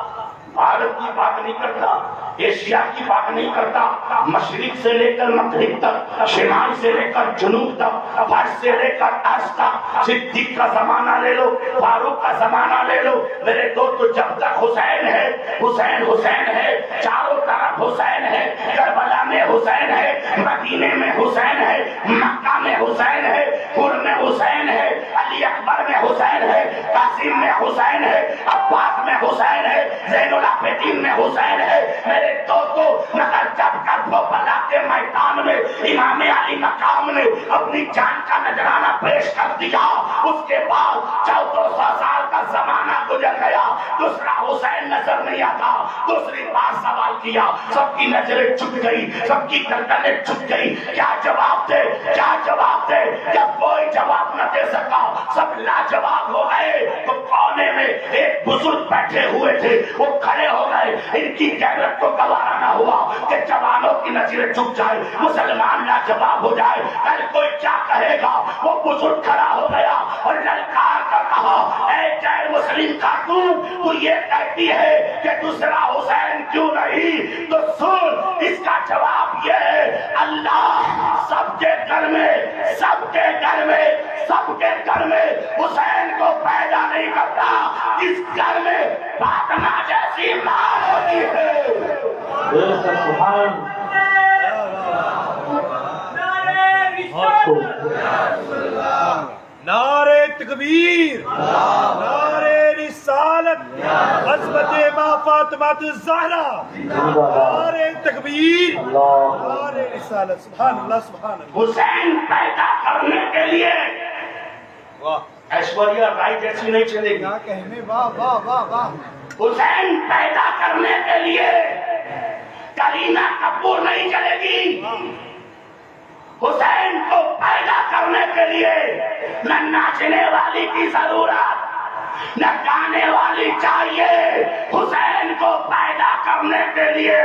بھارت کی بات نہیں کرتا، ایشیا کی بات نہیں کرتا، مشرق سے لے کر مغرب تک، شمال سے لے کر جنوب تک، فرش سے لے کر عرش تک، صدیق کا زمانہ لے لو، فاروق کا زمانہ لے لو، میرے دوستو جب تک حسین ہے، حسین حسین ہے، چاروں طرف حسین ہے، کربلا میں حسین ہے، مدینے میں حسین ہے، مکہ میں حسین ہے، پور میں حسین ہے، علی اکبر میں حسین ہے، قاسم میں حسین ہے، عباس میں حسین ہے، زین العابدین میں حسین ہے۔ میرے دوستو مگر جب کربلا کے میدان میں امام علی مقام نے اپنی جان کا نذرانہ پیش کر دیا، اس کے بعد 1400 سال کا زمانہ گزر گیا، دوسرا حسین نظر نہیں آتا۔ دوسری بار سوال کیا، سب کی نظریں جھک گئی، سب کی گردنیں جھک گئی، کیا جواب دے، کیا جواب دے؟ جب کوئی جواب نہ دے سکا، سب لاجواب ہو گئے، تو کونے میں ایک بزرگ بیٹھے ہوئے تھے، وہ کھڑے ہو گئے۔ ان کی غیرت کو گوارا نہ ہوا کہ جوانوں کی نظریں جھک جائے، مسلمان لاجواب ہو جائے، کل کوئی کیا کہے گا؟ وہ بزرگ کھڑا ہو گیا اور للکار کر کہا، اے غیر مسلم خاتون، تو یہ کہتی ہے کہ دوسرا حسین کیوں نہیں؟ تو سن، اس کا جواب یہ ہے، اللہ سب کے گھر میں، سب کے گھر میں، سب کے گھر میں حسین کو پیدا نہیں کرتا، اس گھر میں فاطمہ جیسی ماں ہوتی ہے۔ سبحان نعرہ تکبیر، نعرہ رسالت، عظمت ماں فاطمہ الزہرا، نعرہ تکبیر، نعرہ رسالت۔ سبحان اللہ، سبحان اللہ۔ حسین پیدا کرنے کے لیے واہ، ایشوریہ رائے جیسی نہیں چلے گی، کیا کہنے، واہ واہ واہ واہ۔ حسین پیدا کرنے کے لیے کرینہ کپور نہیں چلے گی، حسین کو پیدا کرنے کے لیے نہ ناچنے والی کی ضرورت، نہ گانے والی چاہیے، حسین کو پیدا کرنے کے لیے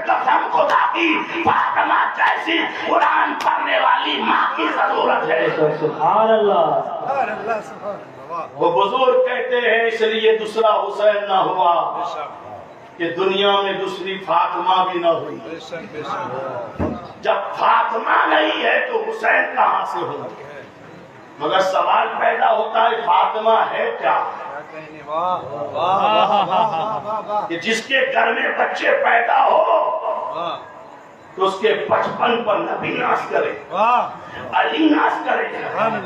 قسم خدا کی فاطمہ جیسی قرآن پڑھنے والی ماں کی ضرورت ہے۔ سبحان اللہ۔ سبحان اللہ، سبحان اللہ، واہ۔ وہ بزرگ کہتے ہیں اس لیے دوسرا حسین نہ ہوا بے شک، کہ دنیا میں دوسری فاطمہ بھی نہ ہوئی۔ بے شک، بے شک۔ جب فاطمہ نہیں ہے تو حسین کہاں سے ہو؟ مگر سوال پیدا ہوتا ہے فاطمہ ہے کیا؟ کیا کہنے، واہ واہ واہ واہ واہ واہ کہ جس کے گھر میں بچے پیدا ہو واہ تو اس کے بچپن پر نبی ناز کرے، واہ، علی ناز کرے،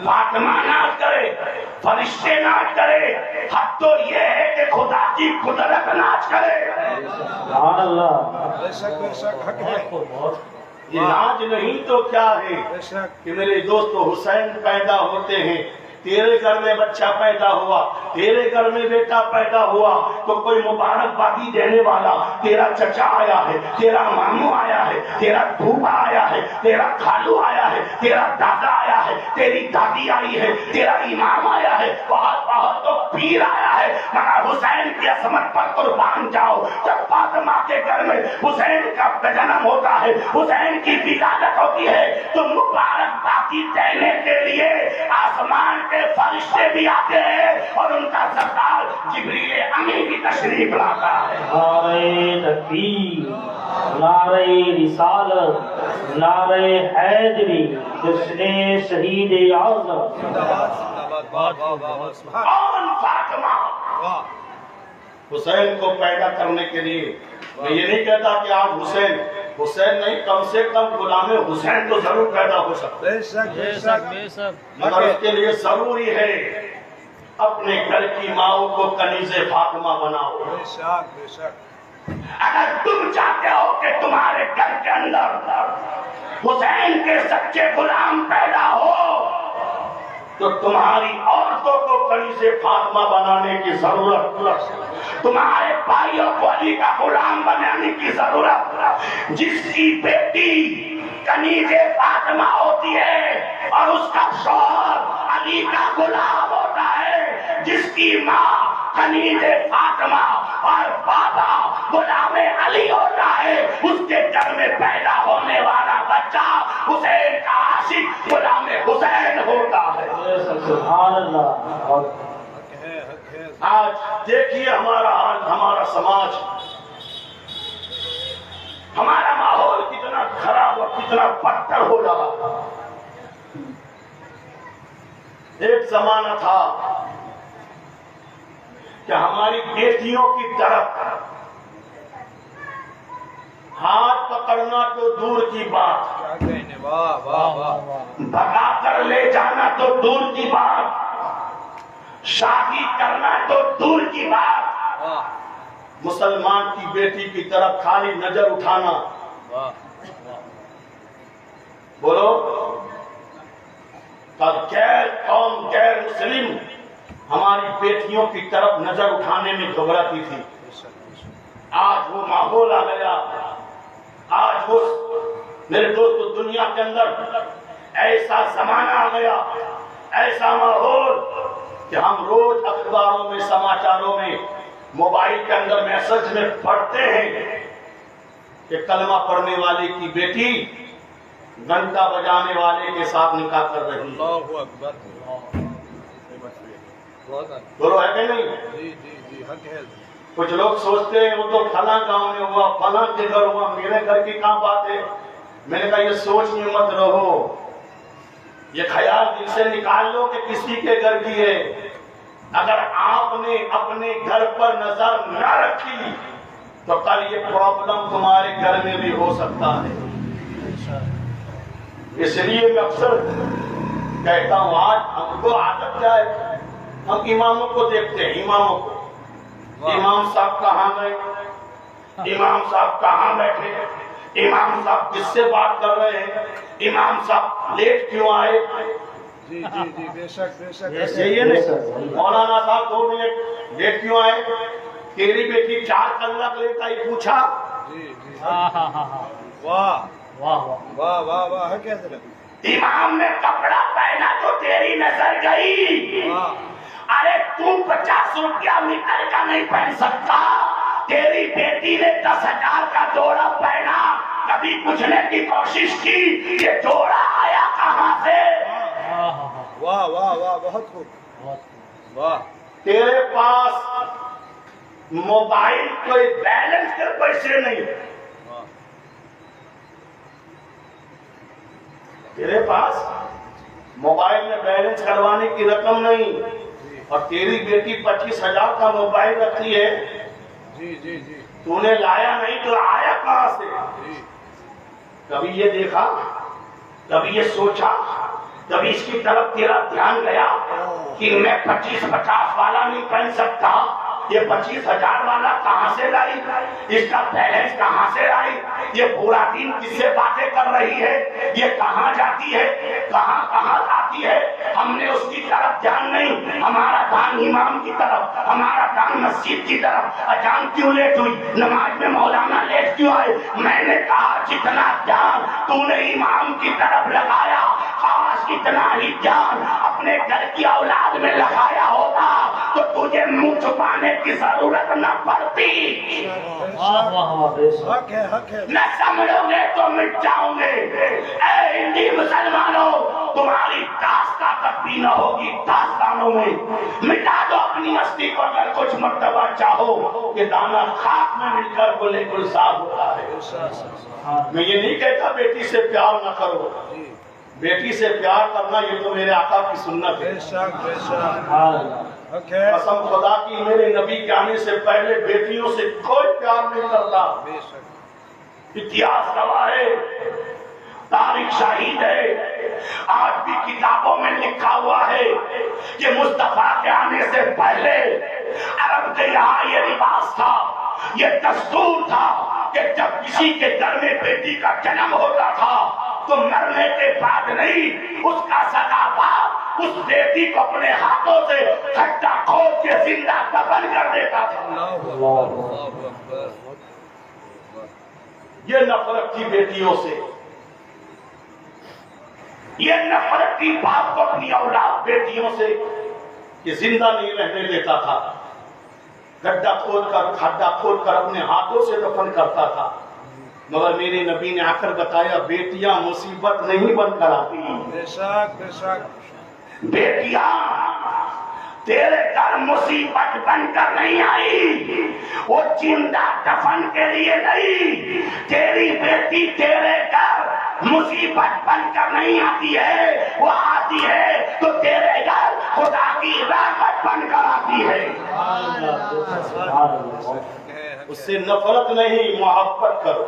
فاطمہ ناز کرے، فرشتے ناز کرے، حد تو یہ ہے کہ خدا کی قدرت ناز کرے۔ سبحان اللہ۔ بے شک، بے شک، حق ہے، یہ ناز نہیں تو کیا ہے بے شک۔ کہ میرے دوستو حسین پیدا ہوتے ہیں، تیرے گھر میں بچہ پیدا ہوا، تیرے گھر میں بیٹا پیدا ہوا تو کوئی مبارکبادی دینے والا تیرا چچا آیا ہے، تیرا ماموں آیا ہے، تیرا پھوپھا آیا ہے، تیرا خالو آیا ہے، تیرا دادا آیا ہے، تیری دادی آئی ہے، تیرا امام آیا ہے، بہت بہت تو پیر آیا ہے، مگر حسین کی عظمت پر قربان جاؤ۔ جب فاطمہ کے گھر میں حسین کا جنم ہوتا ہے، حسین کی ولادت ہوتی ہے تو مبارکبادی دینے کے لیے آسمان کے فرشتے بھی آتے ہیں اور ان کا سردار جبریل امین بھی تشریف لاتا ہے۔ نعرہ تکبیر، نعرہ رسالت، نعرہ حیدری، جشن شہید اعظم۔ زندہ باد، زندہ باد، واہ واہ واہ، سبحان کون فاطمہ؟ اللہ، حسین کو پیدا کرنے کے لیے میں یہ نہیں کہتا کہ آج حسین نہیں، کم سے کم غلام حسین تو ضرور پیدا ہو سکتا ہے، بے شک بے شک مگر اس کے لیے ضروری ہے اپنے گھر کی ماؤں کو کنیز فاطمہ بناؤ۔ بے شک بے شک اگر تم چاہتے ہو کہ تمہارے گھر کے اندر حسین کے سچے غلام پیدا ہو تو تمہاری عورتوں کو کنیز فاطمہ بنانے کی ضرورت، تمہارے بھائیوں کو علی کا غلام بنانے کی ضرورت۔ جس کی بیٹی کنیز فاطمہ ہوتی ہے اور اس کا شوہر علی کا غلام ہوتا ہے، جس کی ماں کنیز فاطمہ اور بابا غلام علی ہوتا ہے، اس کے گھر میں پیدا ہونے والا بچہ حسین کا عاشق غلام حسین ہوتا ہے۔ سبحان اللہ۔ اور حق ہے آج دیکھیے ہمارا حال، ہمارا سماج، ہمارا ماحول کتنا خراب اور کتنا بدتر ہو رہا۔ ایک زمانہ تھا کہ ہماری بیٹیوں کی طرف ہاتھ پکڑنا تو دور کی بات، کیا کہنے، واہ واہ واہ، بھگا کر لے جانا تو دور کی بات، شادی کرنا تو دور کی بات، واہ مسلمان کی بیٹی کی طرف خالی نظر اٹھانا، واہ، بولو کہ غیر قوم غیر مسلم ہماری بیٹیوں کی طرف نظر اٹھانے میں گھبراتی تھی۔ بے شک بے شک، آج وہ ماحول آ گیا، آج وہ میرے دوست دنیا کے اندر ایسا زمانہ آ گیا، ایسا ماحول کہ ہم روز اخباروں میں، سماچاروں میں، موبائل کے اندر میسج میں پڑھتے ہیں کہ کلمہ پڑھنے والے کی بیٹی گھنٹا بجانے والے کے ساتھ نکاح کر رہی ہے۔ اللہ اکبر، بولو ہے کہ نہیں؟ جی جی جی، حق ہے، کچھ لوگ سوچتے ہیں وہ تو فلاں گاؤں میں ہوا، فلاں کے گھر ہوا، میرے گھر کی کہاں بات ہے؟ میں نے کہا یہ سوچ میں مت رہو، یہ خیال دل سے نکال لو کہ کسی کے گھر کی ہے۔ اگر آپ نے اپنے گھر پر نظر نہ رکھی تو کل یہ پرابلم تمہارے گھر میں بھی ہو سکتا ہے۔ اس لیے میں اکثر کہتا ہوں آج ہم کو عادت کیا ہے، ہم اماموں کو دیکھتے ہیں، اماموں کو، امام صاحب کہاں گئے، امام صاحب کہاں بیٹھے، امام صاحب کس سے بات کر رہے ہیں، امام صاحب لیٹ کیوں آئے، جی جی جی، بے شک بے شک، یہی ہے نہیں؟ مولانا صاحب 2 منٹ لیٹ کیوں آئے، تیری بیٹی 4 کلاک لیٹ آئی، پوچھا؟ جی جی، واہ واہ واہ واہ واہ، حق ہے حضرت، امام نے کپڑا پہنا تو تیری نظر گئی، واہ، ارے تو 50 روپیہ میٹر کا نہیں پہن سکتا، تیری بیٹی نے 10,000 کا جوڑا پہنا، کبھی پوچھنے کی کوشش کی یہ جوڑا آیا کہاں سے؟ واہ واہ واہ، بہت خوب، واہ، تیرے پاس موبائل کوئی بیلنس کے پیسے نہیں، واہ، تیرے پاس موبائل میں بیلنس کروانے کی رقم نہیں، جی اور تیری بیٹی 25,000 کا موبائل رکھتی ہے، جی جی جی تو نے لایا نہیں تو آیا کہاں سے؟ جی، کبھی یہ دیکھا، کبھی یہ سوچا، کبھی اس کی طرف تیرا دھیان گیا کہ میں 25-50 والا نہیں پہن سکتا، یہ 25,000 والا کہاں سے لائی، اس کا بیلنس کہاں سے لائی، یہ پورا دن کس سے باتیں کر رہی ہے، یہ کہاں جاتی ہے، کہاں کہاں آتی ہے، ہم نے اس کی طرف دھیان نہیں، ہمارا دھیان امام کی طرف، ہمارا دھیان مسجد کی طرف۔ اذان کیوں لیٹ ہوئی، نماز میں مولانا لیٹ کیوں آئے؟ میں نے کہا جتنا دھیان تو نے امام کی طرف لگایا، خاص اتنا ہی دھیان اپنے گھر کی اولاد میں لگایا ہوتا تو تجھے منہ چھپانے کی ضرورت نہ پڑتی۔ واہ واہ واہ، بے شک۔ حق ہے حق ہے، نہ سمجھو گے تو مٹ جاؤں گے۔ اے ہندی مسلمانوں، تمہاری داستان کبھی نہ ہوگی داستانوں میں، مٹا دو اپنی ہستی کو اگر کچھ مرتبہ چاہو کہ دانا خاک میں مل کر گلے گلزار ہوتا ہے۔ میں یہ نہیں کہتا بیٹی سے پیار نہ کرو، جی، بیٹی سے پیار کرنا یہ تو میرے آقا کی سنت ہے۔ بے شک بے شک، سبحان اللہ۔ اوکے قسم خدا کی میرے نبی کے آنے سے پہلے بیٹیوں سے کوئی پیار نہیں کرتا. بے شک اتہاس گواہ ہے، تاریخ شاہد ہے، آج بھی کتابوں میں لکھا ہوا ہے کہ مصطفیٰ کے آنے سے پہلے عرب کے یہاں یہ رواج تھا، یہ دستور تھا کہ جب کسی کے گھر میں بیٹی کا جنم ہوتا تھا تو مرنے کے بعد نہیں، اس کا سگا باپ اس بیٹی کو اپنے ہاتھوں سے کھٹا کھود کے زندہ دفن کر دیتا تھا. یہ نفرت تھی بیٹیوں سے، یہ نفرت تھی باپ کو اپنی اولاد بیٹیوں سے کہ زندہ نہیں رہنے دیتا تھا، گڈھا کھود کر اپنے ہاتھوں سے دفن کرتا تھا. مگر میرے نبی نے آ کر بتایا بیٹیاں مصیبت نہیں بن کر آتی. بے شک بے شک بیٹیاں تیرے گھر مصیبت بن کر نہیں آئی، وہ زندہ دفن کے لیے نہیں، تیری بیٹی تیرے گھر مصیبت بن کر نہیں آتی ہے، وہ آتی ہے تو تیرے گھر خدا کی رحمت بن کر آتی ہے. اس سے نفرت نہیں، محبت کرو،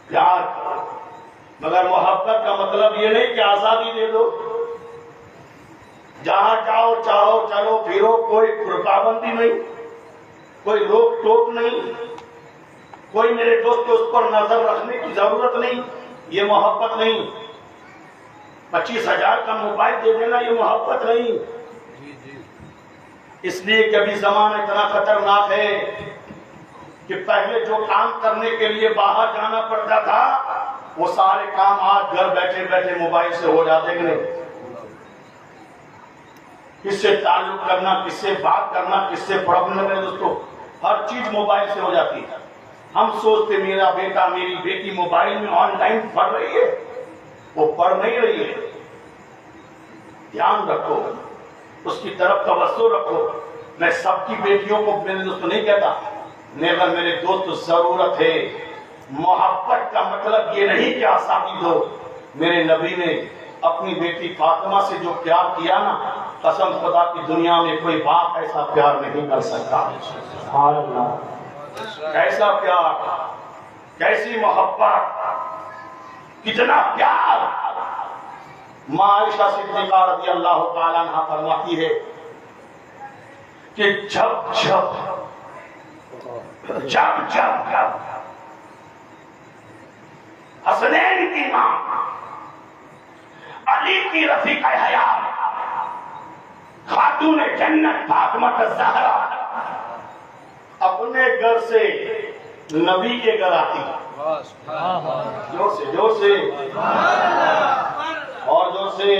پیار کرو. مگر محبت کا مطلب یہ نہیں کہ آزادی دے دو، جہاں جاؤ چاہو چلو پھرو، کوئی پابندی نہیں، کوئی روک ٹوک نہیں، کوئی میرے دوست کو اس پر نظر رکھنے کی ضرورت نہیں. یہ محبت نہیں. 25,000 کا موبائل دے دینا یہ محبت نہیں. اس لیے کبھی زمانہ اتنا خطرناک ہے کہ پہلے جو کام کرنے کے لیے باہر جانا پڑتا تھا وہ سارے کام آج گھر بیٹھے بیٹھے موبائل سے ہو جاتے ہیں. کس سے تعلق کرنا، کس سے بات کرنا، کس سے پڑھنا ہے دوستو، ہر چیز موبائل سے ہو جاتی ہے. ہم سوچتے میرا بیٹا میری بیٹی موبائل میں آن لائن پڑھ رہی ہے، وہ پڑھ نہیں رہی ہے. دھیان رکھو، اس کی طرف توجہ رکھو. میں سب کی بیٹیوں کو میرے دوست نہیں کہتا، مگر میرے دوست ضرورت ہے. محبت کا مطلب یہ نہیں کہ آزادی دو. میرے نبی نے اپنی بیٹی فاطمہ سے جو پیار کیا نا، قسم خدا کی دنیا میں کوئی باپ ایسا پیار نہیں کر سکتا. کیسا پیار، کیسی محبت، کتنا پیار. ماں عائشہ صدیقہ رضی اللہ تعالیٰ عنہ فرماتی ہے کہ جب حسنین کی ماں علی کی رفیق حیات خاتون جنت فاطمہ الزہرا اپنے گھر سے نبی کے گھر آتی، جوش سے اور زور سے.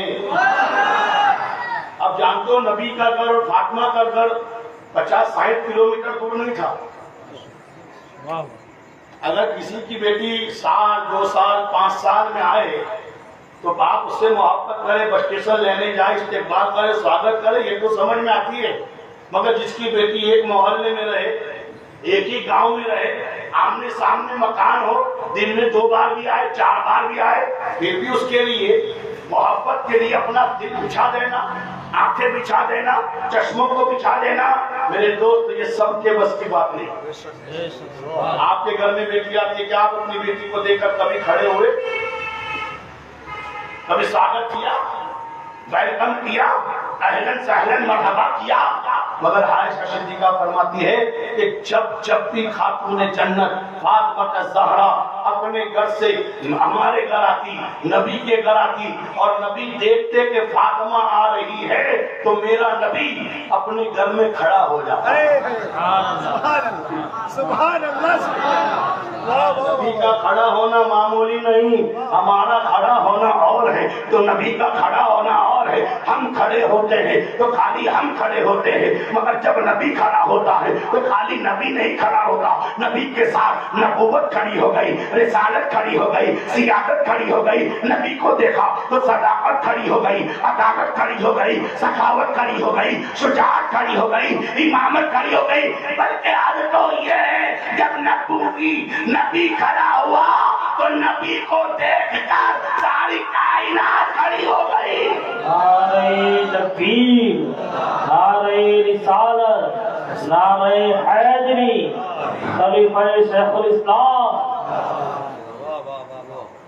اب جانتے ہو نبی کا گھر اور فاطمہ کا گھر 50-60 کلومیٹر دور نہیں تھا. اگر کسی کی بیٹی سال 2 سال 5 سال میں آئے تو باپ اس سے محبت کرے، بس اسٹیشن لینے جائے، استقبال کرے، سواگت کرے، یہ تو سمجھ میں آتی ہے. مگر جس کی بیٹی ایک محلے میں رہے، ایک ہی گاؤں میں رہے، آمنے سامنے مکان ہو، دن میں 2 بار بھی آئے 4 بار بھی آئے، پھر بھی اس کے لیے محبت کے لیے اپنا دل بچھا دینا، آنکھیں بچھا دینا، چشموں کو بچھا دینا، میرے دوست یہ سب کے بس کی بات نہیں. آپ کے گھر میں بیٹی آتی ہے کہ آپ اپنی بیٹی کو دیکھ کر کبھی کھڑے ہوئے، کبھی سواگت کیا، ویلکم کیا، اہلاً سہلاً مرحبا کیا؟ مگر عائشہ صدیقہ فرماتی ہے کہ جب بھی خاتون جنت فاطمہ الزہرا اپنے گھر سے ہمارے گھر آتی، نبی کے گھر آتی، اور نبی دیکھتے کہ فاطمہ آ رہی ہے تو میرا نبی اپنے گھر میں کھڑا ہو جاتا. سبحان اللہ. نبی کا کھڑا ہونا معمولی نہیں، ہمارا کھڑا ہونا اور ہے تو نبی کا کھڑا ہونا اور ہے. ہم کھڑے ہوتے ہیں تو خالی ہم کھڑے ہوتے ہیں، مگر جب نبی کھڑا ہوتا ہے تو خالی نبی نہیں کھڑا ہوتا، نبی کے ساتھ نبوت کھڑی ہو گئی، رسالت کھڑی ہو گئی، سیادت کھڑی ہو گئی. نبی کو دیکھا تو صداقت کھڑی ہو گئی، عدالت کھڑی ہو گئی، سخاوت کھڑی ہو گئی، شجاعت کھڑی ہو گئی، امامت کھڑی ہو گئی. بلکہ آج تو یہ ہے جب نبی کھڑا ہوا تو نبی کو دیکھ کر ساری کائنات کھڑی ہو گئی. نعرہ تکبیر، نعرہ رسالت، نعرہ حیدری، خلیفہ شیخ الاسلام.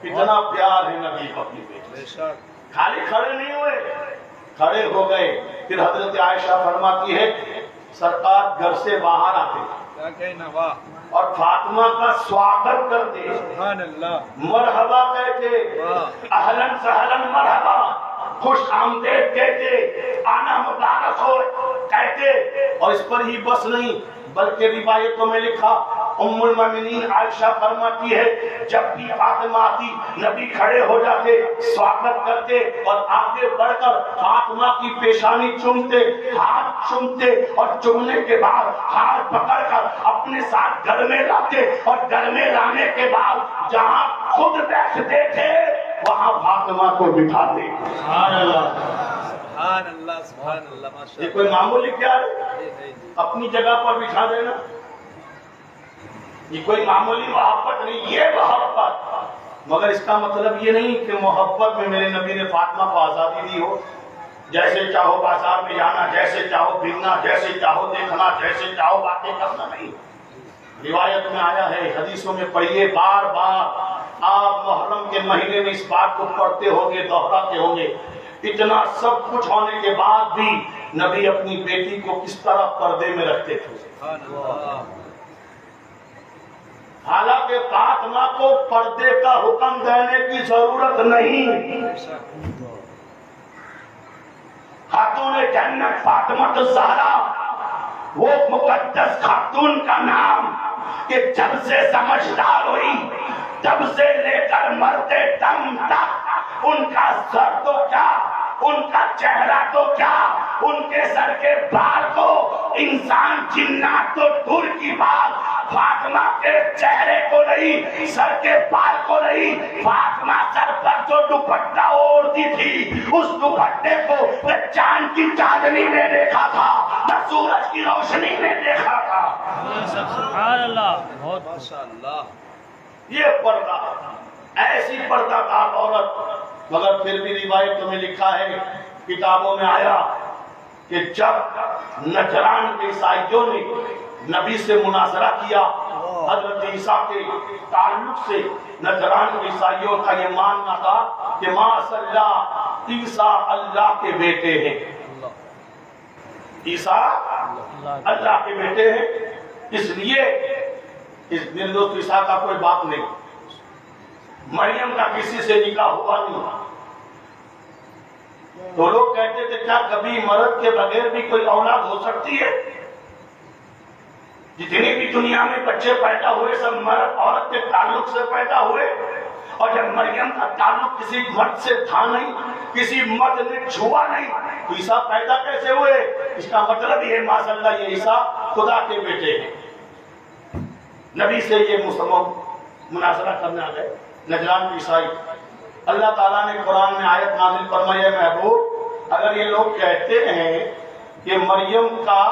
کتنا پیار ہے نبی کو اپنی بیٹی. خالی کھڑے نہیں ہوئے، کھڑے ہو گئے. پھر حضرت عائشہ فرماتی ہے سرکار گھر سے باہر آتے کیا کہنا، واہ اور فاطمہ کا سواگت کرتے، سبحان اللہ، مرحبا کہتے، اہلاً سہلاً مرحبا، خوش آمدید کہتے، آنا مبارک ہو کہتے. اور اس پر ہی بس نہیں بلکہ روایتوں میں لکھا ام المومنین عائشہ فرماتی ہے جب بھی فاطمہ آتی نبی کھڑے ہو جاتے، سواگت کرتے اور آگے بڑھ کر فاطمہ کی پیشانی چومتے، ہاتھ چومتے اور چومنے کے بعد ہاتھ پکڑ کر اپنے ساتھ گھر میں لاتے اور گھر میں لانے کے بعد جہاں خود بیٹھتے تھے وہاں فاطمہ کو بٹھاتے. سبحان اللہ، سبحان اللہ، سبحان اللہ، ماشاء یہ کوئی معمولی پیار ہے؟ اپنی جگہ پر بٹھا دینا یہ کوئی معمولی محبت نہیں، یہ محبت. مگر اس کا مطلب یہ نہیں کہ محبت میں میرے نبی نے فاطمہ کو آزادی دی ہو، جیسے چاہو بازار میں جانا، جیسے چاہو پھرنا، جیسے چاہو دیکھنا، جیسے چاہو باتیں کرنا. نہیں، روایت میں آیا ہے، حدیثوں میں پڑھیے، بار بار آپ محرم کے مہینے میں اس بات کو پڑھتے ہوں گے، دہراتے ہوں گے. اتنا سب کچھ ہونے کے بعد بھی نبی اپنی بیٹی کو کس طرح پردے میں رکھتے تھے. حالانکہ فاطمہ کو پردے کا حکم دینے کی ضرورت نہیں. خاتون جنت فاطمہ الزہرا وہ مقدس خاتون کا نام کہ جب سے سمجھدار ہوئی تب سے لے کر مرتے دم تک ان کا سر تو کیا، ان کا چہرہ تو کیا، ان کے سر کے بال کو انسان جنات تو دور کی بات، فاطمہ کے چہرے کو نہیں، سر کے بال کو نہیں. فاطمہ سر پر جو دوپٹہ اوڑھتی تھی اس دوپٹے کو نہ چاند کی چاندنی نے دیکھا تھا نہ سورج کی روشنی نے دیکھا تھا. سبحان اللہ، بہت ماشاء اللہ. یہ پردہ، ایسی پردہ دار عورت. مگر پھر بھی روایتوں میں لکھا ہے، کتابوں میں آیا کہ جب نجران کے عیسائیوں نے نبی سے مناظرہ کیا حضرت عیسیٰ کے تعلق سے، نجران کے عیسائیوں کا یہ ماننا تھا کہ ماذ اللہ عیسیٰ اللہ کے بیٹے ہیں. عیسیٰ اللہ کے بیٹے ہیں، اس لیے اس میرے دوست عیسیٰ کا کوئی باپ نہیں، مریم کا کسی سے نکاح ہوا نہیں. تو لوگ کہتے تھے کیا کبھی مرد کے بغیر بھی کوئی اولاد ہو سکتی ہے؟ جتنے بھی دنیا میں بچے پیدا ہوئے سب مرد عورت کے تعلق سے پیدا ہوئے. اور جب مریم کا تعلق کسی مرد سے تھا نہیں، کسی مرد نے چھوا نہیں، تو عیسیٰ پیدا کیسے ہوئے؟ اس کا مطلب یہ ماذ اللہ یہ عیسیٰ خدا کے بیٹے ہیں. نبی سے یہ مسلمان مناظرہ کرنے آ گئے نجران کے عیسائی. اللہ تعالیٰ نے قرآن میں آیت نازل فرمائی ہے محبوب اگر یہ لوگ کہتے ہیں کہ مریم کا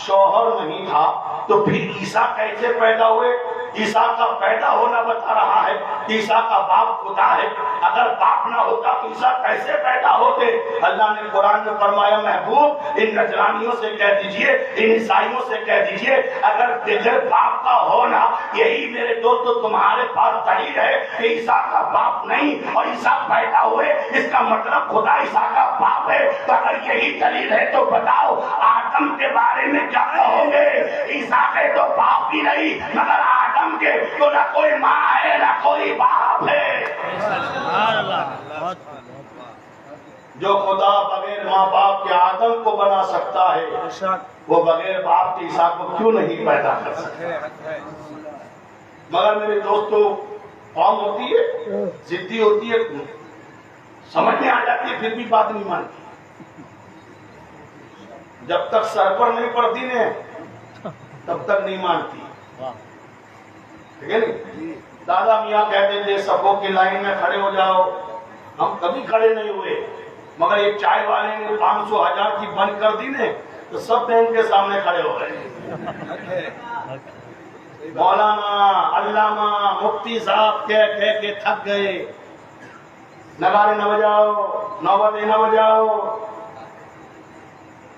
شوہر نہیں تھا تو پھر عیسیٰ کیسے پیدا ہوئے؟ عیسیٰ کا پیدا ہونا بتا رہا ہے عیسیٰ کا باپ خدا ہے. اگر باپ نہ ہوتا تو عیسیٰ کیسے پیدا ہوتے؟ اللہ نے قرآن میں فرمایا محبوب ان نجرانیوں سے کہہ دیجئے، ان عیسائیوں سے کہہ دیجئے اگر بغیر باپ کا ہونا یہی میرے دوست تو تمہارے پاس دلیل ہے کہ عیسیٰ کا باپ نہیں اور عیسیٰ پیدا ہوئے، اس کا مطلب خدا عیسیٰ کا باپ ہے. تو اگر یہی دلیل ہے تو بتاؤ آدم کے بارے میں کیا کہو گے؟ عیسیٰ کے تو باپ بھی نہیں مگر آدم کے تو نہ کوئی ماں ہے نہ کوئی باپ ہے. جو خدا بغیر ماں باپ کے آدم کو بنا سکتا ہے وہ بغیر باپ کے عیسیٰ کو کیوں نہیں پیدا کر سکتا؟ مگر میرے دوستو قوم ہوتی ہے، ضدی ہوتی ہے، سمجھ میں آ جاتی ہے پھر بھی بات نہیں مانتی. جب تک سر پر نہیں پڑتی نے تب تک نہیں مانتی. ٹھیک ہے نہیں؟ دادا میاں کہتے تھے صفوں کی لائن میں کھڑے ہو جاؤ، ہم کبھی کھڑے نہیں ہوئے. مگر ایک چائے والے نے 500,000 کی بند کر دی نے تو سب بینک کے سامنے کھڑے ہو گئے. مولانا علامہ مفتی صاحب کہہ کے تھک گئے، نگارے نہ بجاؤ، نوبتیں نہ بجاؤ،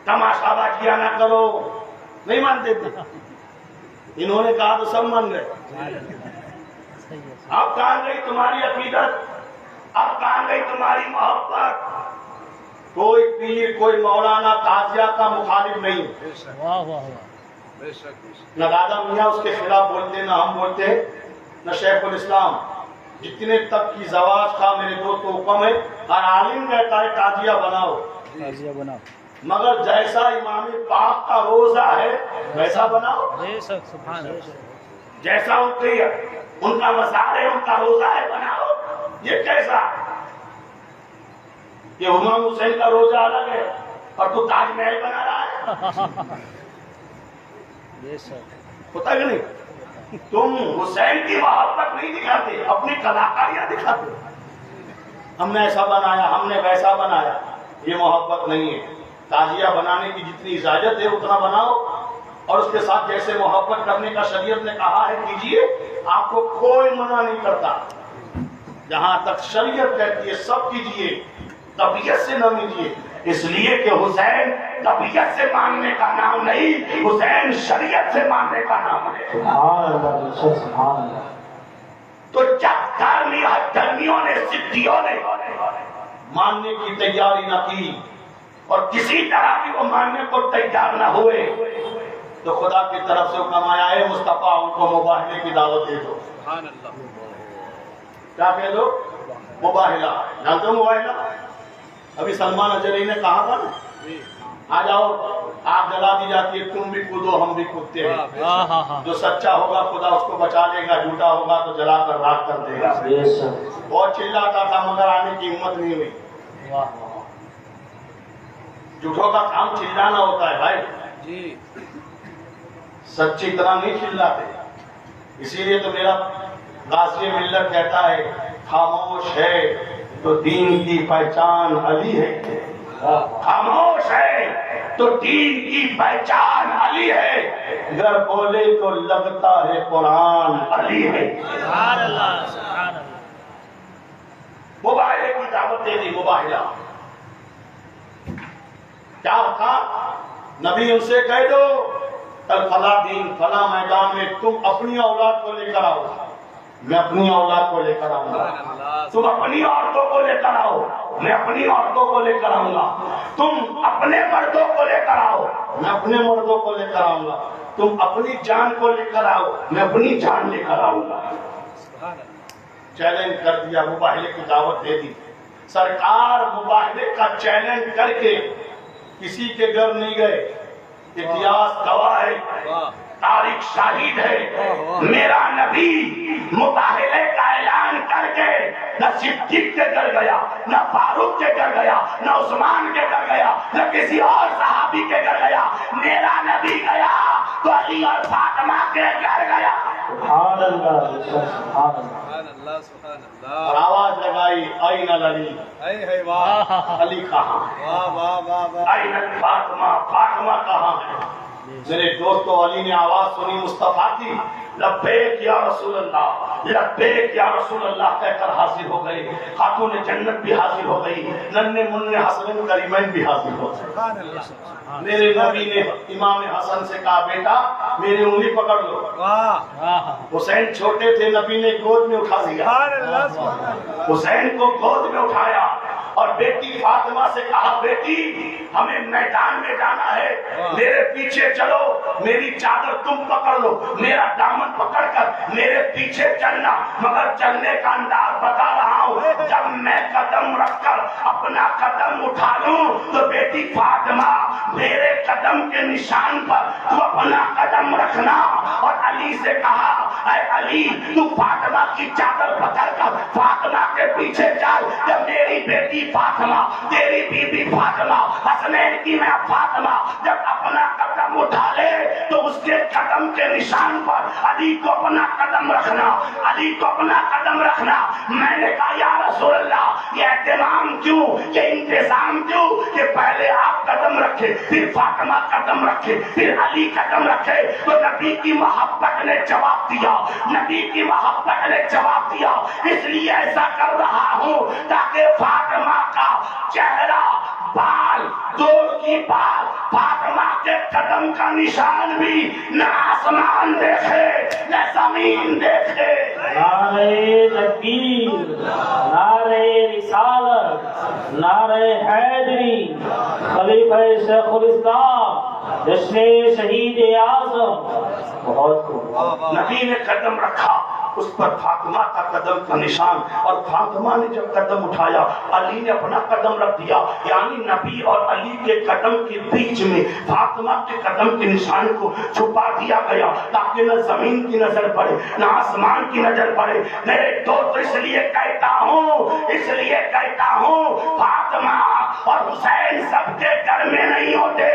تماشا بازیاں نہ کرو، نہیں مانتے تھے۔ انہوں نے کہا تو سب مان گئے۔ اب کہاں گئی تمہاری عقیدت، اب کہاں گئی تمہاری محبت؟ کوئی پیر، کوئی مولانا تازیہ کا مخالف نہیں، نہ دادا میاں اس کے خلاف بولتے، نہ ہم بولتے، نہ شیخ الاسلام۔ جتنے تک کی زواج کا میرے دوست کو حکم ہے، ہر عالم کہتا ہے تازیہ بناؤ، مگر جیسا امام پاک کا روزہ ہے ویسا بناؤ، جیسا ان کا مزار ہے، ان کا روزہ ہے، بناؤ۔ یہ کیسا؟ یہ امام حسین کا روزہ الگ ہے اور تو تاج محل بنا رہا ہے، ہوتا کہ نہیں؟ تم حسین کی محبت نہیں دکھاتے، اپنی کلاکاریاں دکھاتے، ہم نے ایسا بنایا، ہم نے ویسا بنایا۔ یہ محبت نہیں ہے۔ تازیہ بنانے کی جتنی اجازت ہے اتنا بناؤ، اور اس کے ساتھ جیسے محبت کرنے کا شریعت نے کہا ہے کیجئے، آپ کو کوئی منع نہیں کرتا۔ جہاں تک شریعت کہتی ہے سب کیجئے، طبیعت سے نہ لیجئے، اس لیے کہ حسین طبیعت سے ماننے کا نام نہیں، حسین شریعت سے ماننے کا نام ہے۔ تو جب دھرمیوں نے، سدھیوں نے ماننے کی تیاری نہ کی اور کسی طرح بھی وہ ماننے کو تیار نہ ہوئے، تو خدا کی طرف سے حکم آیا ہے مصطفیٰ ان کو مباہلے کی دعوت دے دو۔ کیا کہہ دو؟ مباہلہ۔ جانتے ہو مباہلہ؟ ابھی سلمان اجلی نے کہا تھا نا، آ جاؤ، آگ جلا دی جاتی ہے، تم بھی کودو ہم بھی کودتے ہیں، جو سچا ہوگا خدا اس کو بچا لے گا، جھوٹا ہوگا تو جلا کر راکھ کر دے گا۔ بہت چلاتا تھا مگر آنے کی ہمت نہیں ہوئی۔ جھوٹوں کا کام چلانا ہوتا ہے بھائی، سچی طرح نہیں چلاتے۔ اسی لیے تو میرا غازی ملت کہتا ہے، خاموش ہے تو دین کی پہچان علی ہے، خاموش ہے تو دین کی پہچان علی ہے، اگر بولے تو لگتا ہے قرآن علی ہے۔ مباہلے کی دعوت دے دی، مباہلہ کیا تھا؟ نبی ان سے کہہ دو کل فلاں دن فلاں میدان میں تم اپنی اولاد کو لے کر آؤ، میں اپنی اولاد کو لے کر آؤں گا، تم اپنی عورتوں کو لے کر آؤ، میں اپنی عورتوں کو لے کر آؤں گا، تم اپنے مردوں کو لے کر آؤ، میں اپنے مردوں کو لے کر آؤں گا، تم اپنی جان کو لے کر آؤ، میں اپنی جان لے کر آؤں گا۔ چیلنج کر دیا، مباہلے کی دعوت دے دی۔ سرکار مباہلے کا چیلنج کر کے کسی کے گھر نہیں گئے، اتہاس گواہ ہے، تاریخ شاہد ہے، میرا نبی مباہلے کا اعلان کر کے نہ صدیق کے گھر گیا، نہ فاروق کے گھر گیا، نہ عثمان کے گھر گیا، نہ کسی اور صحابی کے گھر گیا، میرا نبی گیا تو علی اور فاطمہ کے گھر گیا۔ سبحان اللہ، سبحان اللہ، اور آواز لگائی، این علی، علی کہاں ہے؟ این فاطمہ، فاطمہ کہاں ہے؟ میرے دوستو، علی نے آواز سنی مصطفیٰ کی، لبیک یا رسول اللہ، لبیک یا رسول اللہ کہہ کر حاضر ہو گئے۔ خاتون جنت بھی حاضر ہو گئی، ننھے منھے حسنین کریمین بھی حاضر ہو گئے۔ میرے نبی نے امام حسن سے کہا، بیٹا میری انگلی پکڑ لو۔ حسین چھوٹے تھے، نبی نے گود میں اٹھا دیا، حسین کو گود میں اٹھایا اور بیٹی فاطمہ سے کہا، بیٹی ہمیں میدان میں جانا ہے، میرے پیچھے چلو، میری چادر تم پکڑ لو، میرا دامن پکڑ کر میرے پیچھے چلنا، مگر چلنے کا انداز بتا رہا ہوں، جب میں قدم رکھ کر اپنا قدم اٹھا لوں تو بیٹی فاطمہ میرے قدم کے نشان پر تو اپنا قدم رکھنا۔ اور علی سے کہا، اے علی تو فاطمہ کی چادر پکڑ کر فاطمہ کے پیچھے چل، جب میری بیٹی فاطمہ، تیری بی بی فاطمہ، حسنین کی میں فاطمہ جب اپنا قدم اٹھا لے تو اس کے قدم کے نشان پر علی کو اپنا قدم رکھنا، علی کو اپنا قدم رکھنا۔ میں نے کہا یا رسول اللہ یہ اہتمام کیوں، یہ انتظام کیوں کہ پہلے آپ قدم رکھے، پھر فاطمہ قدم رکھے، پھر علی علی قدم رکھے تو نبی کی محبت نے جواب دیا، نبی کی محبت نے جواب دیا، اس لیے ایسا کر رہا ہوں تاکہ فاطمہ کا چہرہ، بال، دور کی بال، فاطمہ کے قدم کا نشان بھی نہ آسمان دیکھے نہ زمین دیکھے۔ نعرہ تکبیر، نعرہ رسالت، نعرہ حیدری، خلیفہ شیخ الاسلام، جشن شہید اعظم۔ بہت خوب۔ نبی نے قدم رکھا، اس پر فاطمہ کا قدم کا نشان، اور فاطمہ نے جب قدم اٹھایا علی نے اپنا قدم رکھ دیا، یعنی نبی اور علی کے قدم کے بیچ میں فاطمہ کے قدم کے نشان کو چھپا دیا گیا تاکہ نہ زمین کی نظر پڑے نہ آسمان کی نظر پڑے۔ میرے دوست اس لیے کہتا ہوں فاطمہ اور حسین سب کے گھر میں نہیں ہوتے،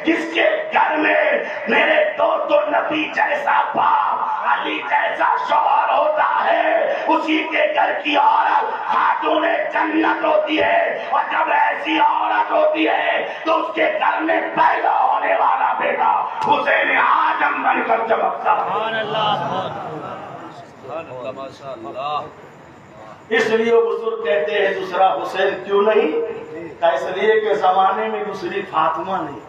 جس کے گھر میں میرے دوست نبی جیسا باپ، علی جیسا شوہر ہوتا ہے، اسی کے گھر کی عورت خاتون جنت ہوتی ہے، اور جب ایسی عورت ہوتی ہے تو اس کے گھر میں پیدا ہونے والا بیٹا حسین اعظم بن کر چمکتا ہے۔ اس لیے بزرگ کہتے ہیں دوسرا حسین کیوں نہیں؟ اس لیے کہ زمانے میں دوسری فاطمہ نہیں۔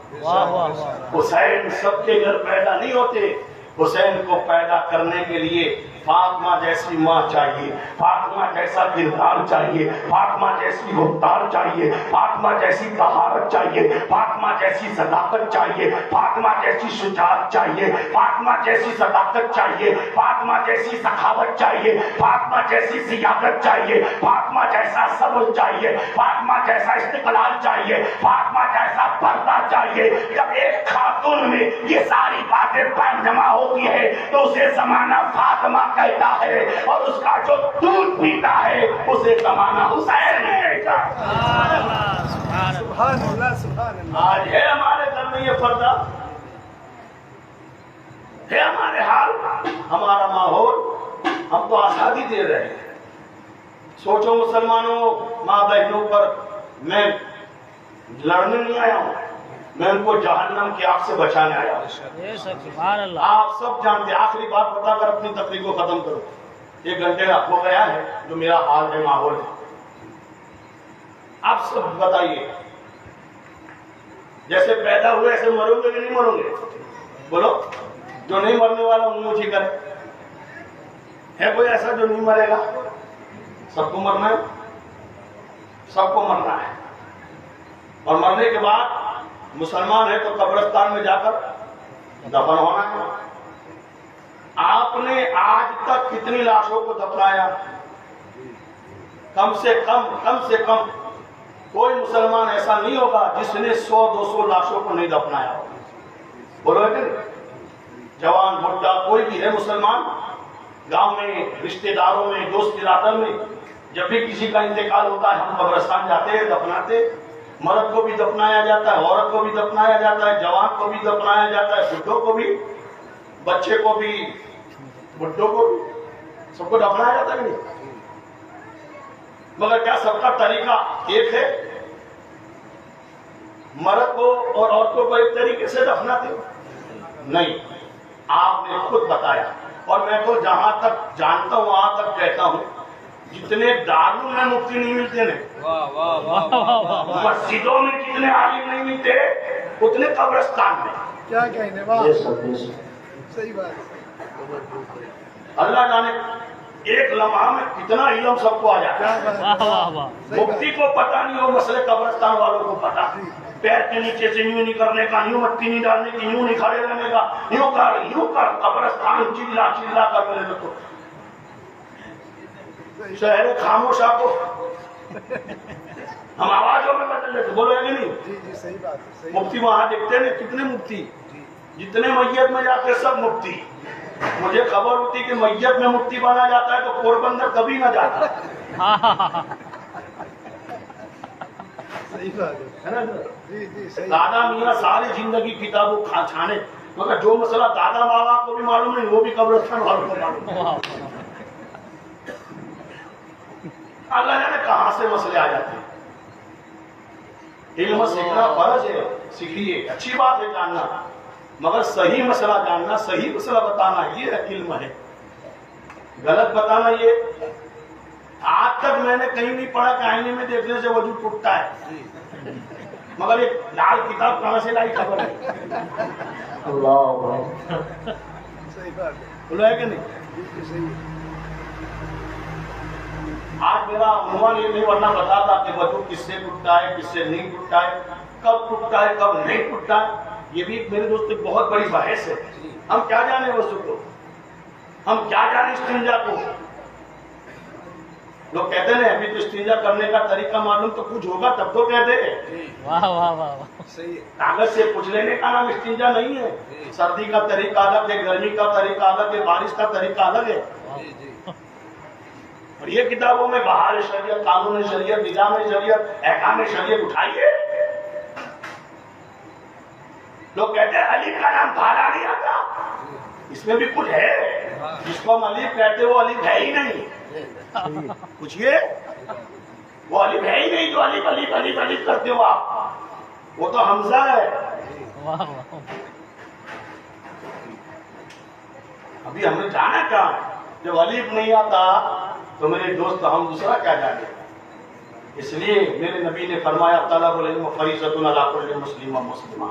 حسین سب کے گھر پیدا نہیں ہوتے، حسین کو پیدا کرنے کے لیے فاطمہ جیسی ماں چاہیے، فاطمہ جیسا کردار چاہیے، فاطمہ جیسی گفتار چاہیے، فاطمہ جیسی طہارت چاہیے، فاطمہ جیسی صداقت چاہیے، فاطمہ جیسی شجاعت چاہیے، فاطمہ جیسی صداقت چاہیے، فاطمہ جیسی سخاوت چاہیے، فاطمہ جیسی سیادت چاہیے، فاطمہ جیسا صبر چاہیے، فاطمہ جیسا استقلال چاہیے، فاطمہ جیسا پردہ چاہیے۔ جب ایک خاتون میں یہ ساری باتیں جمع ہوتی ہے تو اسے زمانہ فاطمہ کہتا ہے، اور اس کا جو دودھ پیتا ہے اسے زمانہ حسین کہتا ہے۔ سبحان اللہ سبحان اللہ۔ آج ہے ہمارے گھر میں یہ پردہ، ہے ہمارے حال، ہمارا ماحول، ہم تو آزادی دے رہے ہیں۔ سوچو مسلمانوں، ماں بہنوں پر میں لڑنے نہیں آیا ہوں، میں ان کو جہنم کی آگ سے بچانے آیا ہوں۔ آپ سب جانتے ہیں، آخری بات بتا کر اپنی تقریر کو ختم کرو۔ 1 گھنٹے ہو گیا ہے جو میرا حال ہے، ماحول ہے۔ آپ سب بتائیے، جیسے پیدا ہوئے ایسے مرو گے کہ نہیں مرو گے؟ بولو، جو نہیں مرنے والا انہیں اونچی کرے۔ ہے کوئی ایسا جو نہیں مرے گا؟ سب کو مرنا ہے، سب کو مرنا ہے، اور مرنے کے بعد مسلمان ہے تو قبرستان میں جا کر دفن ہونا ہے۔ آپ نے آج تک کتنی لاشوں کو دفنایا؟ کم سے کم کوئی مسلمان ایسا نہیں ہوگا جس نے 100-200 لاشوں کو نہیں دفنایا ہوگا۔ بولو کہ جوان بڈھا کوئی بھی ہے مسلمان، گاؤں میں، رشتہ داروں میں، دوست برادر میں جب بھی کسی کا انتقال ہوتا ہے ہم قبرستان جاتے ہیں، دفناتے۔ مرد کو بھی دفنایا جاتا ہے، عورت کو بھی دفنایا جاتا ہے، جوان کو بھی دفنایا جاتا ہے، بڈھوں کو بھی، بچے کو بھی، بڈھوں کو بھی، سب کو دفنایا جاتا ہے نہیں؟ مگر کیا سب کا طریقہ ایک ہے؟ مرد کو اور عورتوں کو ایک طریقے سے دفناتے ہو؟ نہیں، آپ نے خود بتایا، اور میں تو جہاں تک جانتا ہوں وہاں تک کہتا ہوں، جتنے داروں میں مفتی نہیں ملتے ہیں، مسجدوں میں جتنے عالم نہیں ملتے اتنے قبرستان میں۔ کیا کہنے واہ، صحیح بات۔ اللہ جانے ایک لمحہ میں کتنا علم سب کو آ جاتا ہے۔ مفتی کو پتہ نہیں ہو مسئلے، قبرستان والوں کو پتہ۔ پیر کے نیچے سے یوں نہیں کرنے کا، یوں مٹی نہیں ڈالنے کی، یوں نہیں کھڑے رہنے کا، یوں کر قبرستان چلا کر میرے لوگ شہر خاموش آپ کو ہم آوازوں میں بدل لیتے، بولو کہ نہیں؟ جی صحیح بات ہے۔ مفتی وہاں دیکھتے ہیں کتنے مفتی، جتنے میت میں جاتے سب مفتی۔ مجھے خبر ہوتی کہ میت میں مفتی بنا جاتا ہے تو پوربندر کبھی نہ جاتا۔ صحیح بات ہے، جی صحیح۔ دادا میاں ساری زندگی کتابوں چھانے، مگر جو مسئلہ دادا بابا کو بھی معلوم نہیں وہ بھی قبرستان والوں کو معلوم۔ اللہ جانے کہاں سے مسئلے آ جاتے ہیں۔ علم سیکھنا فرض ہے، سیکھیے، اچھی بات ہے جاننا، مگر صحیح مسئلہ جاننا، صحیح مسئلہ بتانا یہ علم ہے، غلط بتانا یہ۔ آج تک میں نے کہیں نہیں پڑھا کہ آئینے میں دیکھنے سے وضو ٹوٹتا ہے، مگر ایک لال کتاب کہاں سے لائی خبر ہے۔ اللہ صحیح بات ہے، بولو ہے کہ نہیں؟ بالکل صحیح ہے۔ آج میرا عنوان یہ نہیں، ورنہ بتاتا کہ وضو کس سے ٹوٹتا ہے، کس سے نہیں ٹوٹتا ہے، کب ٹوٹتا ہے کب نہیں ٹوٹتا ہے۔ یہ بھی میرے دوست ایک بہت بڑی بحث ہے۔ ہم کیا جانے وضو کو، ہم کیا جانے استنجا کو۔ لوگ کہتے ہیں ابھی تو استنجا کرنے کا طریقہ معلوم تو کچھ ہوگا تب تو کہتے ہیں۔ واہ واہ واہ، صحیح ہے، کاغذ سے پوچھ لینے کا نام استنجا نہیں ہے۔ سردی کا طریقہ الگ ہے، گرمی کا طریقہ الگ ہے، بارش کا طریقہ الگ ہے۔ جی جی، اور یہ کتابوں میں بہار شریعت، قانون شریعت، نظام شریعت، احکام شریعت اٹھائیے۔ لوگ کہتے ہیں علی کا نام بھالا نہیں آتا، اس میں بھی کچھ ہے۔ جس کو ہم علی کہتے وہ علی ہے ہی نہیں۔ پوچھئے، وہ علی ہے ہی نہیں جو علی علی علی علی کرتے ہو آپ، وہ تو حمزہ ہے۔ واہ واہ، ابھی ہم نے جانا کہاں ہے؟ جب علیف نہیں آتا تو میرے دوست ہم دوسرا کیا جانے۔ اس لیے میرے نبی نے فرمایا طلب العلم فریضۃ علی کل مسلم و مسلمہ،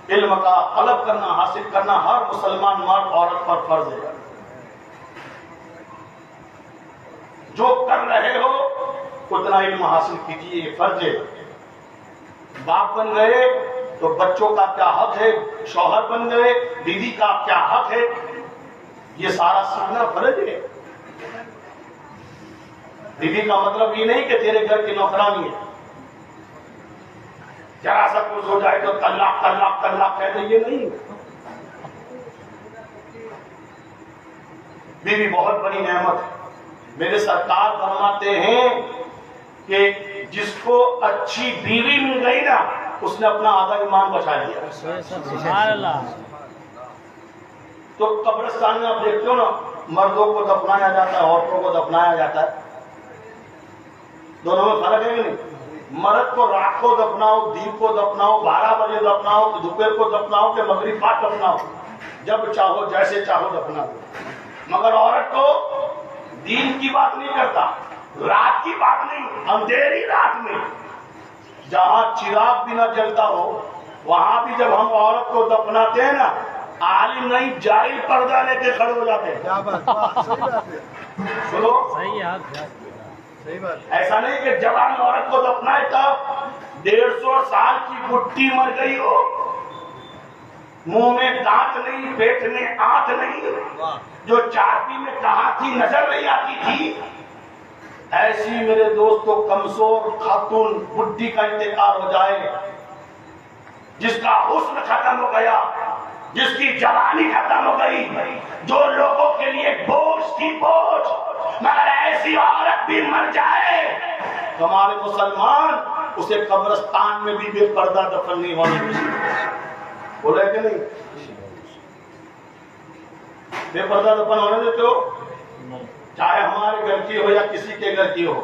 علم کا طلب کرنا، حاصل کرنا ہر مسلمان مرد عورت پر فرض ہے۔ جو کر رہے ہو اتنا علم حاصل کیجیے، یہ فرض ہے۔ باپ بن گئے تو بچوں کا کیا حق ہے، شوہر بن گئے بیوی کا کیا حق ہے، یہ سارا سیکھنا فرض ہے۔ بیوی کا مطلب یہ نہیں کہ تیرے گھر کی نوکرانی ہے، ذرا سا کچھ ہو جائے تو طلاق طلاق طلاق کہتے، یہ نہیں۔ بیوی بہت بڑی نعمت ہے۔ میرے سرکار فرماتے ہیں کہ جس کو اچھی بیوی مل گئی نا اس نے اپنا آدھا ایمان بچا لیا۔ سبحان اللہ۔ تو قبرستان میں آپ دیکھتے ہو نا، مردوں کو دفنایا جاتا ہے، عورتوں کو دفنایا جاتا ہے، دونوں میں فرق ہے کہ نہیں؟ مرد کو رات کو دفناؤ، دن کو دفناؤ، 12 بجے دفناؤ، دوپہر کو دفناؤ کہ مغرب بعد دفناؤ، جب چاہو جیسے چاہو دفناؤ۔ مگر عورت کو دین کی بات نہیں کرتا، رات کی بات نہیں، اندھیری رات میں جہاں چراغ بھی نہ جلتا ہو وہاں بھی جب ہم عورت کو دفناتے ہیں نا، عالم نہیں جاہل پردہ لے کے کھڑے ہو جاتے ہیں۔ کیا بات، واہ، صحیح بات ہے، سنو، صحیح ہے، صحیح بات ہے، ایسا نہیں کہ جوان عورت کو دفنائے تب 150 سال کی بڈھی مر گئی ہو، منہ میں دانت نہیں، پیٹ میں آنکھ نہیں، واہ، جو چارپی میں کہاں تھی نظر نہیں آتی تھی، ایسی میرے دوستو کمزور خاتون بڈھی کا انتقال ہو جائے، جس کا حسن ختم ہو گیا، جس کی جوانی ختم ہو گئی، جو لوگوں کے لیے بوجھ تھی بوجھ، مگر ایسی عورت بھی مر جائے، ہمارے مسلمان اسے قبرستان میں بھی بے پردہ دفن نہیں ہونے دیتے۔ بولے کہ نہیں؟ بے پردہ دفن ہونے دیتے ہو؟ چاہے ہمارے گھر کی ہو یا کسی کے گھر کی ہو،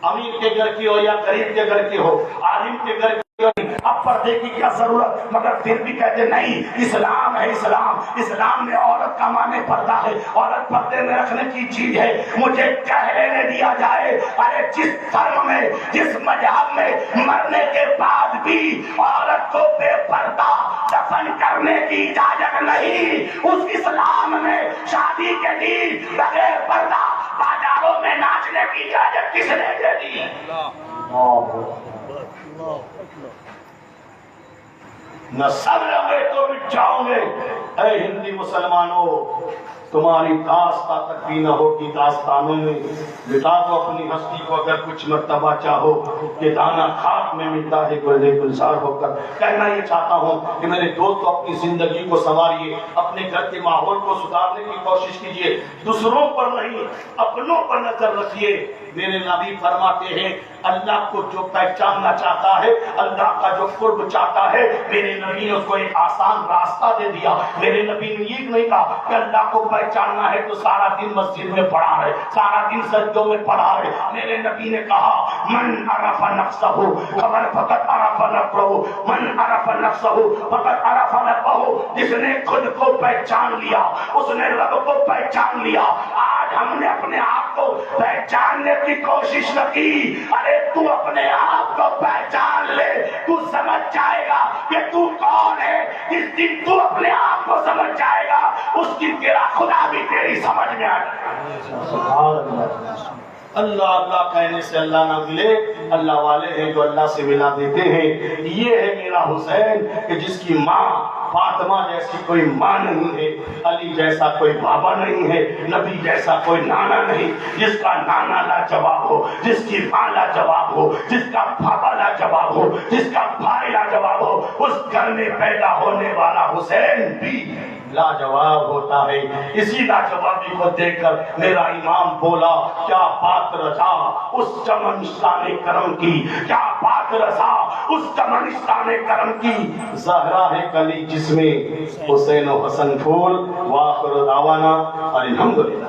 امیر کے گھر کی ہو یا غریب کے گھر کی ہو، عالم کے گھر کی ہو، اب پردے کی کیا ضرورت، مگر پھر بھی کہتے نہیں اسلام ہے اسلام، اسلام میں عورت کا معنی پردہ ہے، عورت پردے میں رکھنے کی چیز ہے۔ مجھے کہہ لینے دیا جائے، ارے جس دھرم میں جس مذہب میں مرنے کے بعد بھی عورت کو بے پردہ دفن کرنے کی اجازت نہیں، اس اسلام میں شادی کے دن بغیر پردہ بازاروں میں ناچنے کی اجازت کس نے دے دی؟ نہ سب رہے تو مٹ جاؤں گے۔ اے ہندی مسلمانوں، تمہاری داستان تک بھی نہ ہوگی داستانوں میں، مٹا دو اپنی ہستی کو اگر کچھ مرتبہ چاہو، کہ دانا خاک میں ملتا ہے گلے گلزار ہو کر۔ کہنا یہ چاہتا ہوں کہ میرے دوست اپنی زندگی کو سنواریے، اپنے گھر کے ماحول کو سدھارنے کی کوشش کیجیے، دوسروں پر نہیں اپنوں پر نظر رکھیے۔ میرے نبی فرماتے ہیں اللہ کو جو پہچاننا چاہتا ہے، اللہ کا جو قرب چاہتا ہے، میرے نبی نے اس کو ایک آسان راستہ دے دیا. میرے نبی نے یہ نہیں کہا کہ اللہ کو پہچاننا ہے تو سارا دن مسجد میں پڑھا رہے, سارا دن سجدوں میں پڑھا رہے. میرے نبی نے کہا من عرف نفسہ خبر فقط عرف ربہ, من عرف نفسہ فقط عرف ربہ. جس نے خود کو پہچان لیا اس نے رب کو پہچان لیا. آج ہم نے اپنے آپ کو پہچاننے کی کوشش نہ کی. ارے تو اپنے آپ کو پہچان لے, تو سمجھ جائے گا کہ تو کون ہے. جس دن تو اپنے آپ کو سمجھ جائے گا اس دن تیرا خدا بھی تیری سمجھ میں آ جائے. اللہ اللہ کہنے سے اللہ نہ ملے. اللہ والے ہیں جو اللہ سے ملا دیتے ہیں. یہ ہے میرا حسین کہ جس کی ماں فاطمہ جیسی کوئی ماں نہیں ہے, علی جیسا کوئی بابا نہیں ہے, نبی جیسا کوئی نانا نہیں. جس کا نانا لاجواب ہو, جس کی ماں لاجواب ہو, جس کا بابا لاجواب ہو, جس کا بھائی لاجواب ہو, اس گھر میں پیدا ہونے والا حسین بھی لاجواب ہوتا ہے. اسی لاجوابی کو دیکھ کر میرا امام بولا کیا بات رضا اس چمنستان کرم کی, کیا بات رضا اس چمنستان کرم کی. زہرا ہے کلی جس میں حسین و حسن پھول. وآخر دعوانا الحمدللہ.